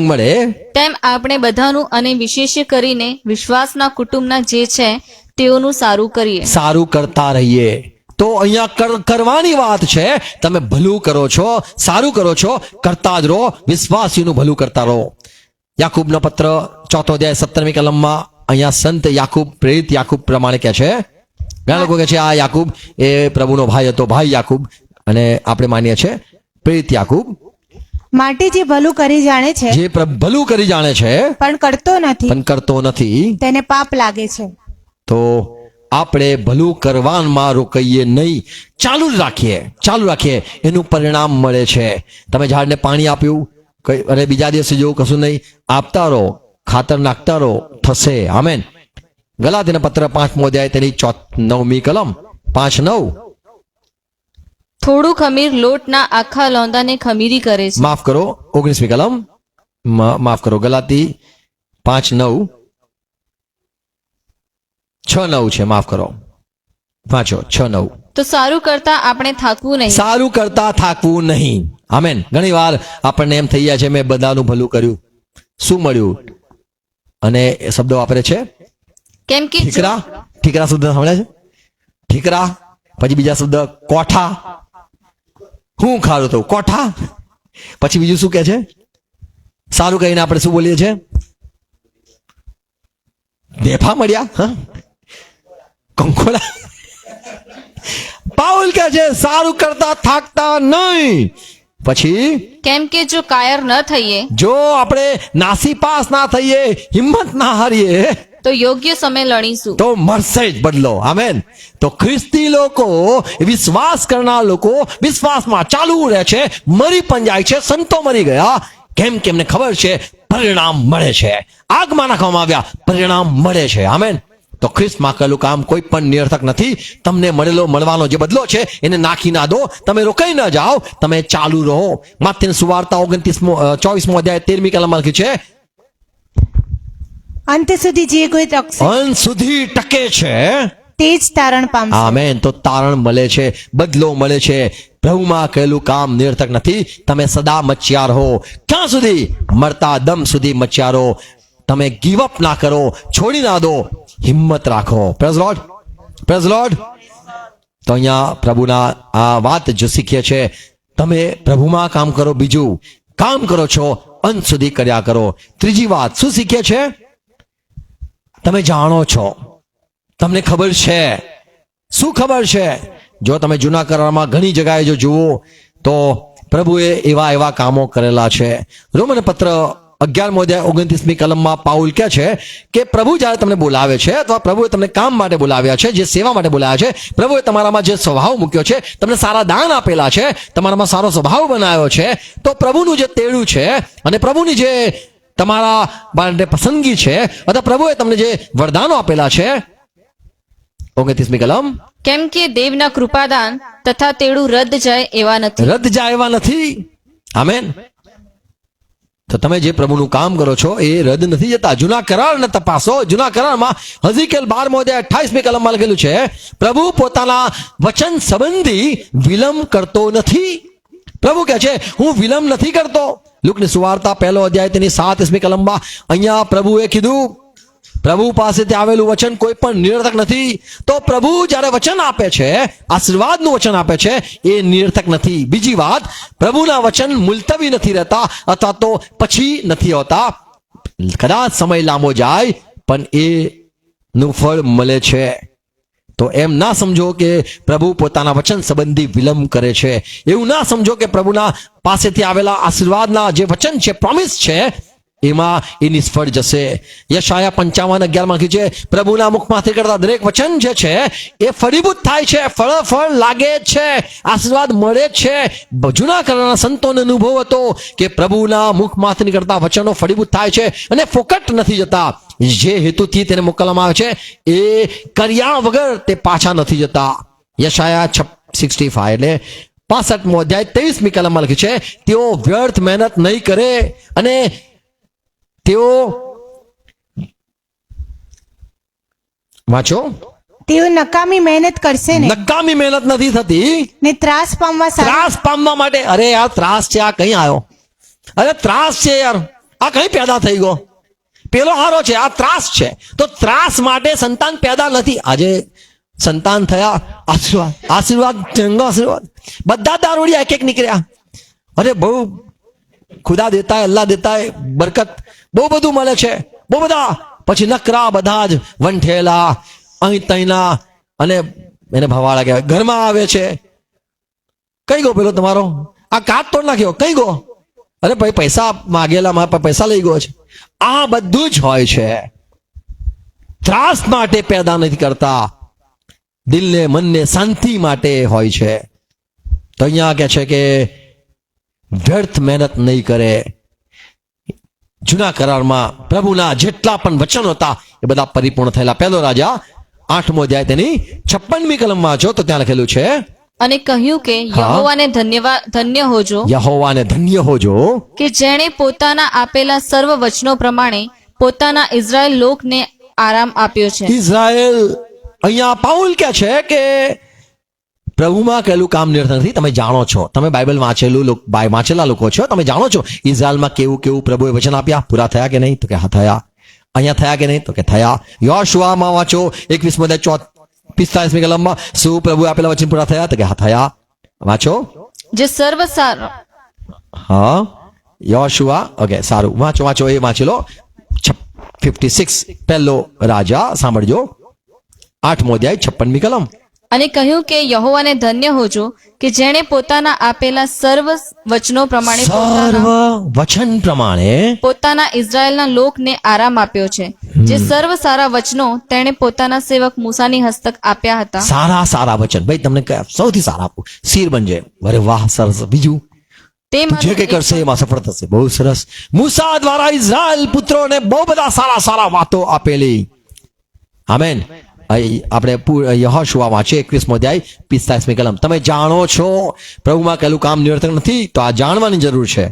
મળે તેમ આપણે બધાનું અને વિશેષ કરીને વિશ્વાસના કુટુંબના જે છે તેઓનું સારું કરીએ.
સારું કરતા રહીએ. તો અહીંયા કરવાની વાત છે. તમે ભલું કરો છો, સારું કરો છો, કરતા જ રહો. વિશ્વાસીનું ભલું કરતા રહો. યાકૂબનો પત્ર 4 અધ્યાય 17મી કલમમાં અહીંયા સંત યાકૂબ, પ્રેરિત યાકૂબ પ્રમાણે કહે છે. ઘણા લોકો કહે છે આ યાકૂબ એ પ્રભુનો ભાઈ હતો, ભાઈ યાકૂબ, અને આપણે માનીએ છીએ પ્રેરિત યાકૂબ.
માટે જે ભલું કરી જાણે છે
જે ભલું કરી જાણે છે
પણ કરતો નથી
પણ કરતો નથી,
તેને પાપ લાગે છે.
તો આપણે ભલું કરવામાં રોકાઈએ નહીં, ચાલુ જ રાખીએ, એનું પરિણામ મળે છે. તમે ઝાડને પાણી આપ્યું અને બીજા દિવસે જેવું કશું નહીં, આપતા રહો, ખાતર નાખતા રહો, થશે. આમેન. ગલાતીના પત્ર 5મો અધ્યાય તેની 9મી કલમ 5:9.
થોડું ખમીર લોટના આખા લોંદાને ખમીરી કરે છે.
માફ કરો, 19મી કલમ, માફ કરો, ગલાતી 5:9, 6:9 છે, માફ કરો, વાંચો 6:9.
તો સારું કરતા આપણે થાકવું નહીં.
સારું કરતા થાકવું નહીં. આમેન. ઘણી વાર આપણને એમ થઈ જાય છે મેં બધાનું ભલું કર્યું, શું મળ્યું? અને એ શબ્દો વાપરે છે
કેમ કે
ઠીકરા. ઠીકરા શબ્દ સાંભળ્યા છે? ઠીકરા. પછી બીજા શબ્દ કોઠા. હું ખારું તો કોઠા. પછી બીજું શું કહે છે? સારું કહીને આપણે શું બોલીએ છીએ? બેફા મળ્યા. હા, કંકોડા. પાઉલ કહે છે સારું કરતા થાકતા નહીં. પછી
કેમ કે જો કાયર ન થઈએ
જો આપણે નાસીપાસ ના થઈએ, હિંમત ના હારીએ,
તો યોગ્ય સમય લડીશું.
તો મળશે જ બદલો. આમેન. તો ખ્રિસ્તી લોકો, વિશ્વાસ કરનાર લોકો વિશ્વાસમાં ચાલુ રહે છે, મરી પણ જાય છે. સંતો મરી ગયા કેમ કે એમને ખબર છે પરિણામ મળે છે. આગમાં નાખવામાં આવ્યા, પરિણામ મળે છે. આમેન. તો ખ્રિસ્તમાં કરેલું કામ કોઈ પણ નિરર્થક નથી. તમને મળવાનો જે બદલો છે એને નાખી ના દો, તમે રોકાઈ ના જાઓ, તમે ચાલુ રહો. માથેની સુવાર્તા 24મો અધ્યાય 13મી કલમમાં લખ્યું છે
અંત સુધી જે કોઈ ટકશે
અંત સુધી ટકે છે
તે જ તારણ પામશે.
આમેન. તો તારણ મળે છે, બદલો મળે છે. પ્રભુમાં કહેલું કામ નિરર્થક નથી. તમે સદા મચ્યાર હો. ક્યાં સુધી? મરતા દમ સુધી મચ્યાર હો. તમે ગીવ અપ ના કરો, છોડી ના દો, હિંમત રાખો. Praise lord, praise lord. તો અહીંયા પ્રભુના આ વાત જો શીખીએ છે, તમે પ્રભુમાં કામ કરો, બીજું કામ કરો છો અંત સુધી કર્યા કરો. ત્રીજી વાત શું શીખીએ છે? તમે જાણો છો, તમને ખબર છે. શું ખબર છે? જો તમે જૂના કરારમાં ઘણી જગ્યાએ જો જુઓ તો પ્રભુએ એવા કામો કરેલા છે. રોમન પત્ર 11મો અધ્યાય 29મી કલમમાં પાઉલ કહે છે કે પ્રભુ જ્યારે તમને બોલાવે છે અથવા પ્રભુએ તમને કામ માટે બોલાવ્યા છે, જે સેવા માટે બોલાવ્યા છે, પ્રભુએ તમારામાં જે સ્વભાવ મૂક્યો છે, તમને સારા દાન આપેલા છે, તમારામાં સારો સ્વભાવ બનાવ્યો છે, તો પ્રભુનું જે તેડું છે અને પ્રભુની જે તમારા માટે પસંદગી છે અથવા પ્રભુએ તમને જે વરદાનો આપેલા છે, 29મી કલમ,
કેમ કે દેવના કૃપાદાન તથા તેડું રદ જાય એવા નથી. આમેન. તો તમે જે પ્રભુનું કામ કરો છો એ રદ નથી જતા. જૂના કરારને તપાસો. જૂના કરારમાં હઝીકેલ 12મો અધ્યાય 28મી કલમમાં લખેલું છે પ્રભુ પોતાના વચન સંબંધી વિલંબ કરતો નથી. પ્રભુ કહે છે હું વિલંબ નથી કરતો. લુકની સુવાર્તા 1લો અધ્યાય તેની 27મી કલમમાં અહીંયા પ્રભુએ કીધું પ્રભુ પાસેથી આવેલું વચન કોઈ પણ નિરર્થક નથી. તો પ્રભુ જ્યારે વચન આપે છે, આશીર્વાદનું વચન આપે છે, એ નિરર્થક નથી. બીજી વાત, પ્રભુના વચન મુલતવી નથી રહેતા અથવા તો પછી નથી હોતા. કદાચ સમય લાંબો જાય પણ એનું ફળ મળે છે. તો એમ ના સમજો કે પ્રભુ પોતાના વચન સંબંધી વિલંબ કરે છે. એવું ના સમજો કે પ્રભુના પાસેથી આવેલા આશીર્વાદના જે વચન છે, પ્રોમિસ છે, એમાં એ નિષ્ફળ જશે. યશાયા 55:11 લખ્યું છે પ્રભુના મુખમાંથી કરતા દરેક વચન જે છે એ ફળીભૂત થાય છે, ફળ લાગે છે, આશીર્વાદ મળે છે. જૂના કરારના સંતોનો અનુભવ હતો કે પ્રભુના મુખમાંથી નીકળતા વચનો ફળીભૂત થાય છે અને ફોકટ નથી જતા. જે હેતુથી તેને મોકલવામાં આવે છે એ કર્યા વગર તે પાછા નથી જતા. યશાયા 65 એટલે 65મો અધ્યાય 23મી કલમમાં લખ્યું છે તેઓ વ્યર્થ મહેનત નહીં કરે અને તેઓ વાંચો,
તેઓ નકામી મહેનત કરશે ને
નકામી મહેનત નથી થતી
ને ત્રાસ પામવા
માટે. અરે યાર ત્રાસ છે, આ કઈ આવ્યો? અરે ત્રાસ છે યાર, આ કઈ પેદા થઈ ગયો? પેલો હારો છે, આ ત્રાસ છે. તો ત્રાસ માટે સંતાન પેદા નથી. આજે સંતાન થયા, આશીર્વાદ આશીર્વાદ બધા દારૂડિયા એક નીકળ્યા. અરે બહુ ખુદા દેતા હૈ, અલ્લાહ દેતા હૈ, બરકત બહુ બધું મળે છે, બહુ બધા પછી નકરા બધા જ વંઠેલા અહીં તઈના અને એને ભવાળા કહેવાય ઘરમાં આવે છે. કઈ ગયો પેલો તમારો આ કાચ તોડ નાખ્યો, કઈ ગયો? અરે ભાઈ પૈસા માગેલા, મારા પાસે પૈસા લઈ ગયો છે. આ બધું જ હોય છે. ત્રાસ માટે પેદા નથી કરતા, દિલને મનને શાંતિ માટે હોય છે. તો અહીંયા કે છે કે વ્યર્થ મહેનત નહીં કરે. જૂના કરારમાં પ્રભુના જેટલા પણ વચનો હતા એ બધા પરિપૂર્ણ થયેલા. પહેલો રાજા 8મો અધ્યાય તેની 56મી કલમ વાંચો તો ત્યાં લખેલું છે,
અને કહ્યું કે યહોવાને ધન્ય હોજો,
યહોવાને ધન્ય હોજો
કે જેણે પોતાના આપેલા સર્વ વચનો પ્રમાણે પોતાના ઇઝરાયલ લોકને આરામ આપ્યો છે.
ઇઝરાયલ, અહીંયા પાઉલ કહે છે કે પ્રભુમાં કહેલું કામ નિરર્થક નથી. તમે જાણો છો, તમે બાઇબલ વાંચેલા લોકો છો, તમે જાણો છો ઇઝરાયલમાં કેવું કેવું પ્રભુએ વચન આપ્યા, પૂરા થયા કે નહીં? તો કે હા થયા. અહીંયા થયા કે નહીં? તો કે થયા. યોશુઆમાં વાંચો 21મો અધ્યાય 45મી કલમમાં, શું પ્રભુએ આપેલા વચન પૂરા થયા? તો કે હા થયા. વાંચો.
જે સર્વ સારા,
હા યોશુઆ, ઓકે સારું, વાંચો એ વાંચી લો. 56 પહેલો રાજા સાંભળજો, 8મો અધ્યાય 56મી કલમ.
અને કહ્યું કે યહોવાને ધન્ય હોજો કે જેણે પોતાના આપેલા સર્વ વચનો પ્રમાણે
સર્વ વચન પ્રમાણે
પોતાના ઇઝરાયલના લોકને આરામ આપ્યો છે. જે સર્વ સારા વચનો તેણે પોતાના સેવક મૂસાની હસ્તક આપ્યા હતા.
સારા વચન. ભાઈ તમને કયા સૌથી સારા આપું, શીર બનજે. અરે વાહ, સરસ. બીજું
તે
જે કઈ કરશે એમાં સફળ થશે. બહુ સરસ. મૂસા દ્વારા ઇઝરાયલ પુત્રોને બહુ બધા સારા વાતો આપેલી. આમેન. આપણે યહોશુઆ વાંચીએ 21મો અધ્યાય 45મી કલમ. તમે જાણો છો પ્રભુમાં કહેલું કામ નિરર્થક નથી, તો આ જાણવાની જરૂર છે.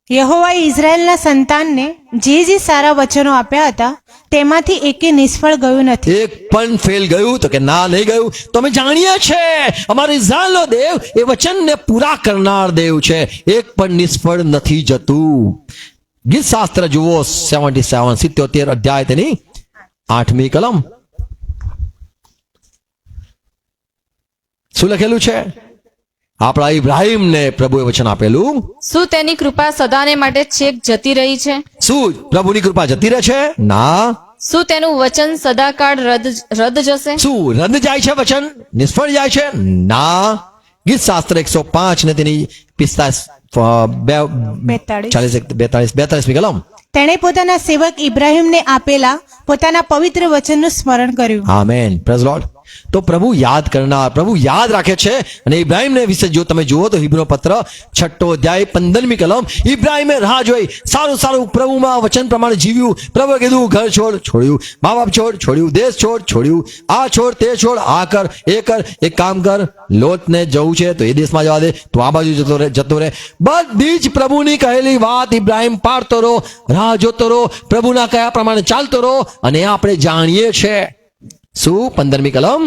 યહોવાએ ઇઝરાયલના સંતાનને જે સારા વચનો આપ્યા હતા તેમાંથી એકે નિષ્ફળ ગયું નથી.
એક પણ ફેલ ગયું? તો કે ના, નહીં ગયું. તો અમે જાણીએ છે અમારો ઇઝરાયલનો દેવ એ વચનને પૂરા કરનાર દેવ છે. એક પણ નિષ્ફળ નથી જતું. ગીત શાસ્ત્ર જુઓ 77 અધ્યાય તેની 8મી કલમ. શું લખેલું છે? આપણા ઇબ્રાહીમને પ્રભુએ વચન આપેલું.
શું તેની કૃપા સદાને માટે છેક જતી રહી છે?
શું પ્રભુની કૃપા જતી રહે છે? ના.
શું તેનું વચન સદાકાળ રદ જશે?
શું રદ જાય છે વચન? નિષ્ફળ જાય છે? ના. ગીત શાસ્ત્ર 105 ને તેની 42મી કલમ.
તેણે પોતાના સેવક ઇબ્રાહીમને આપેલા પોતાના પવિત્ર વચનનું સ્મરણ કર્યું.
આમેન. Praise lord. તો પ્રભુ યાદ કરનાર, પ્રભુ યાદ રાખે છે. અને ઇબ્રાહીમને વિશે જો તમે જુઓ તો હિબ્રો પત્ર 6 અધ્યાય 15મી કલમ. ઇબ્રાહીમે રાહ જોઈ, સારું પ્રભુમાં વચન પ્રમાણે જીવ્યું. પ્રભુએ કીધું ઘર છોડ્યું, મા બાપ છોડ્યું, દેશ છોડ્યું, આ છોડ, તે છોડ, આ કર, એ કર, એક કામ કર, લોટને જવું છે તો એ દેશમાં જવા દે, તો આ બાજુ જતો રહે. બધી જ પ્રભુની કહેલી વાત ઇબ્રાહીમ પાડતો રહો, રાહ જોતો રહો, પ્રભુના કયા પ્રમાણે ચાલતો રહો. અને આપણે જાણીએ છે શું 15મી કલમ.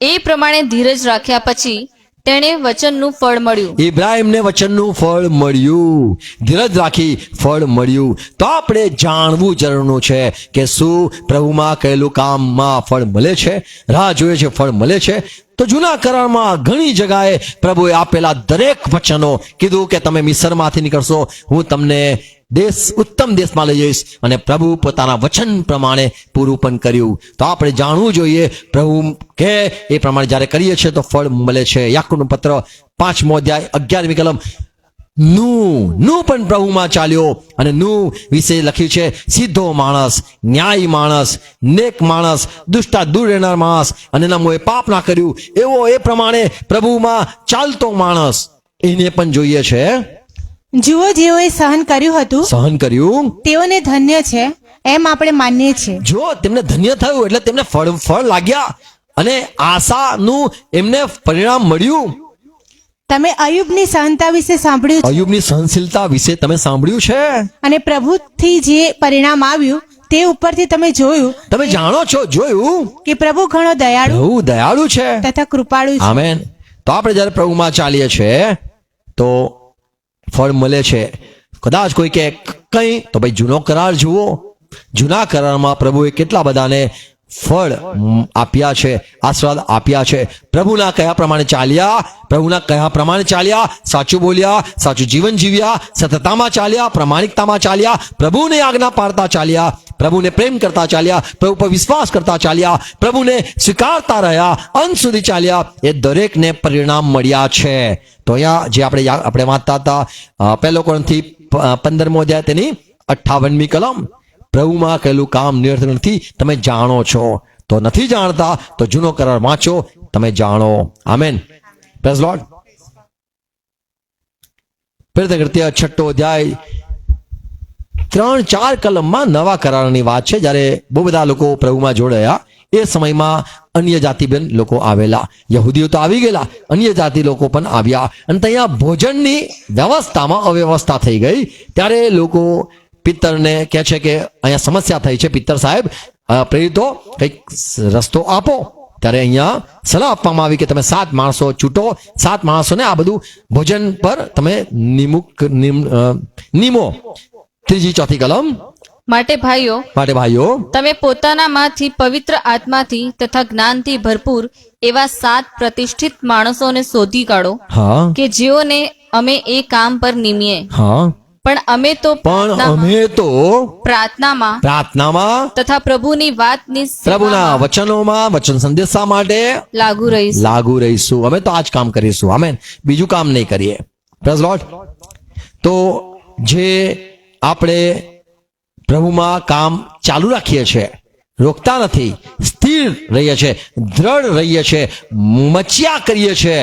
એ પ્રમાણે ધીરજ રાખ્યા પછી તેણે વચનનું ફળ મળ્યું.
ઇબ્રાહીમને વચનનું ફળ મળ્યું. ધીરજ રાખી ફળ મળ્યું. તો આપણે જાણવું જરૂરનું છે કે શું પ્રભુમાં કહેલું કામમાં ફળ મળે છે? રાહ જોઈએ છે, ફળ મળે છે. તો જૂના કરારમાં ઘણી જગાએ પ્રભુએ આપેલા દરેક વચનો કીધું કે તમે મિસરમાંથી નીકળશો, હું તમને ઉત્તમ દેશમાં લઈ જઈશ. અને પ્રભુ પોતાના વચન પ્રમાણે પૂરું પણ કર્યું. તો આપણે જાણવું જોઈએ પ્રભુ કે એ પ્રમાણે જ્યારે કરીએ છીએ તો ફળ મળે છે. યાકૂબનો પત્ર 5મો અધ્યાય 11મી કલમ. નું પણ પ્રભુમાં ચાલ્યો, અને નું વિશે લખ્યું છે સીધો માણસ, ન્યાયી માણસ, નેક માણસ, દુષ્ટા દૂર રહેનાર માણસ, અને એના મોએ પાપ ના કર્યું એવો એ પ્રમાણે પ્રભુમાં ચાલતો માણસ, એને પણ જોઈએ છે.
જુઓ, જેઓએ સહન કર્યું તેઓને ધન્ય છે એમ આપણે માનીએ છીએ. જો
તેમને ધન્ય થયું એટલે તેમને ફળ લાગ્યા અને આશાનું એમને પરિણામ મળ્યું.
તમે અયુબની સહનતા વિશે સાંભળ્યું છે.
અયુબની સહનશીલતા વિશે તમે સાંભળ્યું છે.
અને પ્રભુથી જે પરિણામ આવ્યું તે ઉપરથી તમે જોયું.
તમે જાણો છો, જોયું
કે પ્રભુ ઘણો દયાળુ
છે
તથા કૃપાળુ છે.
આમેન. તો આપણે જ્યારે પ્રભુમાં ચાલીએ છીએ તો ફળ મળે છે. કદાચ કોઈ કે કઈ, તો ભાઈ જૂનો કરાર જુઓ. જૂના કરારમાં પ્રભુએ કેટલા બધાને ફળ આપ્યા છે, આશીર્વાદ આપ્યા છે. પ્રભુના કયા પ્રમાણે ચાલ્યા, સાચું બોલ્યા, સાચું જીવન જીવ્યા, સતતામાં ચાલ્યા, પ્રમાણિકતામાં ચાલ્યા, પ્રભુને આજ્ઞા પાડતા ચાલ્યા, પ્રભુને પ્રેમ કરતા ચાલ્યા, પ્રભુ પર વિશ્વાસ કરતા ચાલ્યા, પ્રભુને સ્વીકારતા રહ્યા, અંત સુધી ચાલ્યા, એ દરેકને પરિણામ મળ્યા છે. તો અહીંયા જે આપણે વાંચતા હતા 1 કોરિન્થી 15મો અધ્યાય તેની 58મી કલમ, પ્રભુમાં કહેલું કામ નિરર્થક નથી, તમે જાણો છો. તો નથી જાણતા તો જૂનો કરાર વાંચો, તમે જાણો. આમેન. Praise lord. પ્રેરિત કૃત્ય 6 અધ્યાય 3-4 કલમમાં નવા કરારની વાત છે. જ્યારે બહુ બધા લોકો પ્રભુમાં જોડાયા એ સમયમાં અન્ય જાતિબેન લોકો આવેલા, યહૂદીઓ તો આવી ગયેલા, અન્ય જાતિ લોકો પણ આવ્યા, અને ત્યાં ભોજનની વ્યવસ્થામાં અવ્યવસ્થા થઈ ગઈ. ત્યારે લોકો પિત્તરને કહે છે કે અહીંયા સમસ્યા થઈ છે, પિત્તર સાહેબ, પ્રેરિતો કંઈક રસ્તો આપો. ત્યારે અહીંયા સલાહ આપવામાં આવી કે તમે 7 માણસો ચૂંટો, 7 માણસોને આ બધું ભોજન પર તમે નિમો. 3-4 કલમ.
માટે ભાઈઓ, તમે પોતાનામાંથી પવિત્ર આત્માથી તથા જ્ઞાનથી ભરપૂર એવા 7 પ્રતિષ્ઠિત માણસોને શોધી કાઢો,
હા,
કે જેઓને અમે એ કામ પર નિમીએ.
હા,
પણ અમે તો પ્રાર્થનામાં તથા પ્રભુની વાતની
પ્રભુના વચનોમાં, વચન સંદેશા માટે લાગુ રહીશું. અમે તો આ જ કામ કરીશું. આમેન. બીજું કામ નહીં કરીએ. Praise lord. તો જે આપણે પ્રભુમાં કામ ચાલુ રાખીએ છીએ, રોકતા નથી, સ્થિર રહીએ છીએ, દ્રઢ રહીએ છીએ, મચ્યા કરીએ છીએ,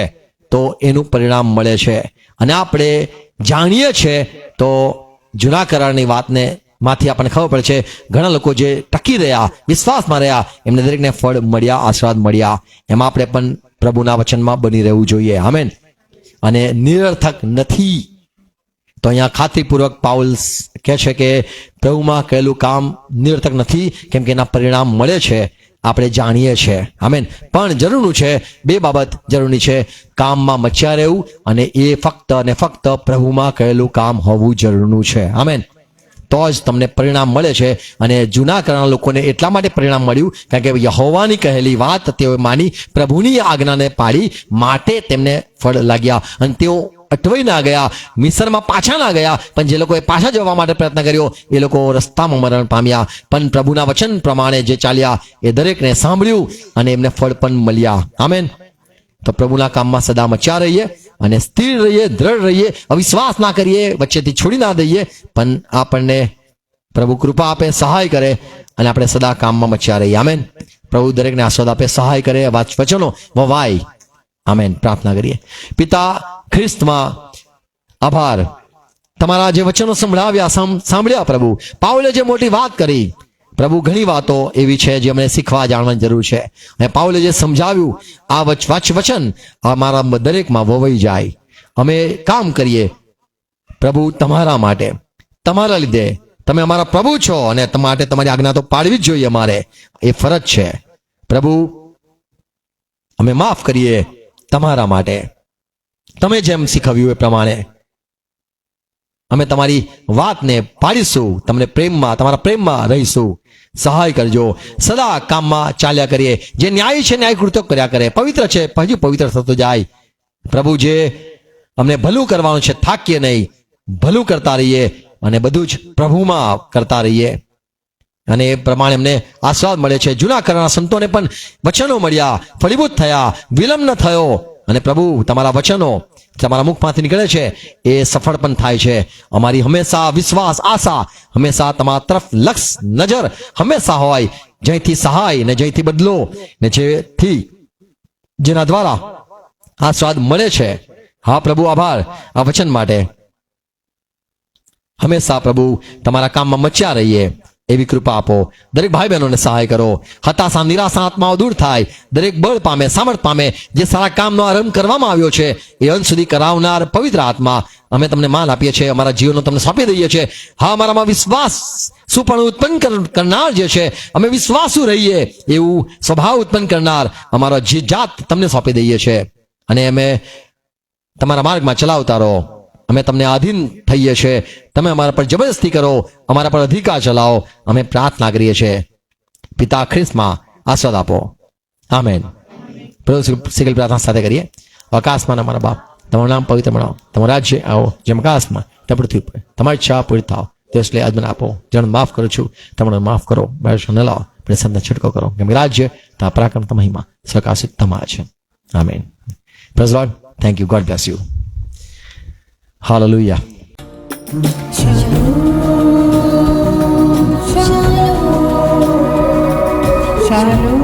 તો એનું પરિણામ મળે છે. અને આપણે જાણીએ છીએ તો જૂના કરારની વાતને માંથી આપણને ખબર પડે છે, ઘણા લોકો જે ટકી રહ્યા, વિશ્વાસમાં રહ્યા, એમને દરેકને ફળ મળ્યા, આશીર્વાદ મળ્યા. એમાં આપણે પણ પ્રભુના વચનમાં બની રહેવું જોઈએ. આમેન. અને નિરર્થક નથી. તો અહીંયા ખાતરીપૂર્વક પાઉલ કહે છે કે પ્રભુમાં કહેલું કામ નિરર્થક નથી, કેમ કે એના પરિણામ મળે છે, આપણે જાણીએ છીએ. આમેન. પણ જરૂરનું છે, 2 બાબત જરૂરી છે, કામમાં મચ્યા રહેવું, અને એ ફક્ત અને ફક્ત પ્રભુમાં કહેલું કામ હોવું જરૂરનું છે. આમેન. તો જ તમને પરિણામ મળે છે. અને જૂના કરારના લોકોને એટલા માટે પરિણામ મળ્યું કારણ કે યહોવાની કહેલી વાત તેઓએ માની, પ્રભુની આજ્ઞાને પાળી, માટે તેમને ફળ લાગ્યા, અને તેઓ અટવાઈ ના ગયા, મિસરમાં પાછા ના ગયા. પણ જે લોકોએ પાછા જવા માટે પ્રયત્ન કર્યો એ લોકો રસ્તામાં મરણ પામ્યા. પણ પ્રભુના વચન પ્રમાણે જે ચાલ્યા એ દરેકને સાંભળ્યું અને એમને ફળ પણ મળ્યા. આમેન. તો પ્રભુના કામમાં સદા મચ્યા રહીએ અને સ્થિર રહીએ, દ્રઢ રહીએ, અવિશ્વાસ ના કરીએ, વચ્ચેથી છોડી ના દઈએ. પણ આપણને પ્રભુ કૃપા આપે, સહાય કરે, અને આપણે સદા કામમાં મચ્યા રહીએ. આમેન. પ્રભુ દરેકને આશીર્વાદ આપે, સહાય કરે, વચનો વવાય. આમેન. પ્રાર્થના કરીએ. પિતા ખ્રિસ્તમાં આભાર, તમારા જે વચનો સાંભળ્યા પ્રભુ, પાઉલે જે મોટી વાત કરી પ્રભુ, ઘણી વાતો એવી છે જે અમને શીખવા જાણવાની જરૂર છે. અને પાઉલે જે સમજાવ્યું, આ વચન અમારા દરેકમાં વવાઈ જાય. અમે કામ કરીએ પ્રભુ તમારા માટે, તમારા લીધે. તમે અમારા પ્રભુ છો અને માટે તમારી આજ્ઞા તો પાડવી જ જોઈએ. અમારે એ ફરજ છે. પ્રભુ અમે માફ કરીએ તમારા માટે, તમે જેમ શીખવ્યું એ પ્રમાણે અમે તમારી વાતને પાડીશું, તમને પ્રેમમાં, તમારા પ્રેમમાં રહીશું. સહાય કરજો, સદા કામમાં ચાલ્યા કરીએ. જે ન્યાય છે ન્યાય કૃત્યો કર્યા કરે, પવિત્ર છે હજુ પવિત્ર થતો જાય. પ્રભુ જે અમને ભલું કરવાનું છે, થાકીએ નહીં, ભલું કરતા રહીએ અને બધું જ પ્રભુમાં કરતા રહીએ. અને એ પ્રમાણે અમને આશીર્વાદ મળે છે. જૂના કરારના સંતોને પણ વચનો મળ્યા, ફળીભૂત થયા, વિલંબ ન થયો. અને પ્રભુ તમારા વચનો તમારા મુખમાંથી નીકળે છે એ સફળ પણ થાય છે. અમારી હંમેશા વિશ્વાસ, આશા હંમેશા તમારા તરફ લક્ષ, નજર હંમેશા હોય, જ્યાંથી સહાય ને જ્યાંથી બદલો ને જેના દ્વારા આશીર્વાદ મળે છે. હા પ્રભુ, આભાર આ વચન માટે. હંમેશા પ્રભુ તમારા કામમાં મચ્યા રહીએ એવી કૃપા આપો. દરેક ભાઈ બહેનોને સહાય કરો. હતાશા, નિરાશા આત્માઓ દૂર થાય, દરેક બળ પામે, સામર્થ પામે. જે સારા કામનો આરંભ કરવામાં આવ્યો છે એ અંત સુધી કરાવનાર પવિત્ર આત્મા, અમે તમને માન આપીએ છીએ, અમારા જીવનો તમને સોંપી દઈએ છીએ. હા, અમારામાં વિશ્વાસ સુપણ ઉત્પન્ન કરનાર જે છે, અમે વિશ્વાસુ રહીએ એવું સ્વભાવ ઉત્પન્ન કરનાર અમારો જાત તમને સોંપી દઈએ છીએ. અને અમે તમારા માર્ગમાં ચલાવતા રહો. અમે તમને આધીન થઈએ છીએ. તમે અમારા પર જબરદસ્તી કરો, અમારા પર અધિકાર ચલાવો. અમે પ્રાર્થના કરીએ છીએ. પિતા ખ્રિસ્તમાં આશીર્વાદ આપો. આમેન. પ્રભુ સિગલ પ્રાર્થના સાથે કરીએ. આકાશમાં અમારા બાપ, તમારું નામ પવિત્ર બનાવો, તમારું રાજ્ય આવો, જેમ આકાશમાં તેમ પૃથ્વી પર. તમારી ઈચ્છા પૂરી થાવ, તો એટલે આજ મને આપો. જેને માફ કરું છું તમને માફ કરો. ન લાવો પ્રસન્ન છટકો કરો. કેમ કે રાજ્ય તા પરાક્રમ તા મહિમા સકાશિત તમારા છે. Amen. Praise lord. Thank you. God bless you. Hallelujah.
Shalom.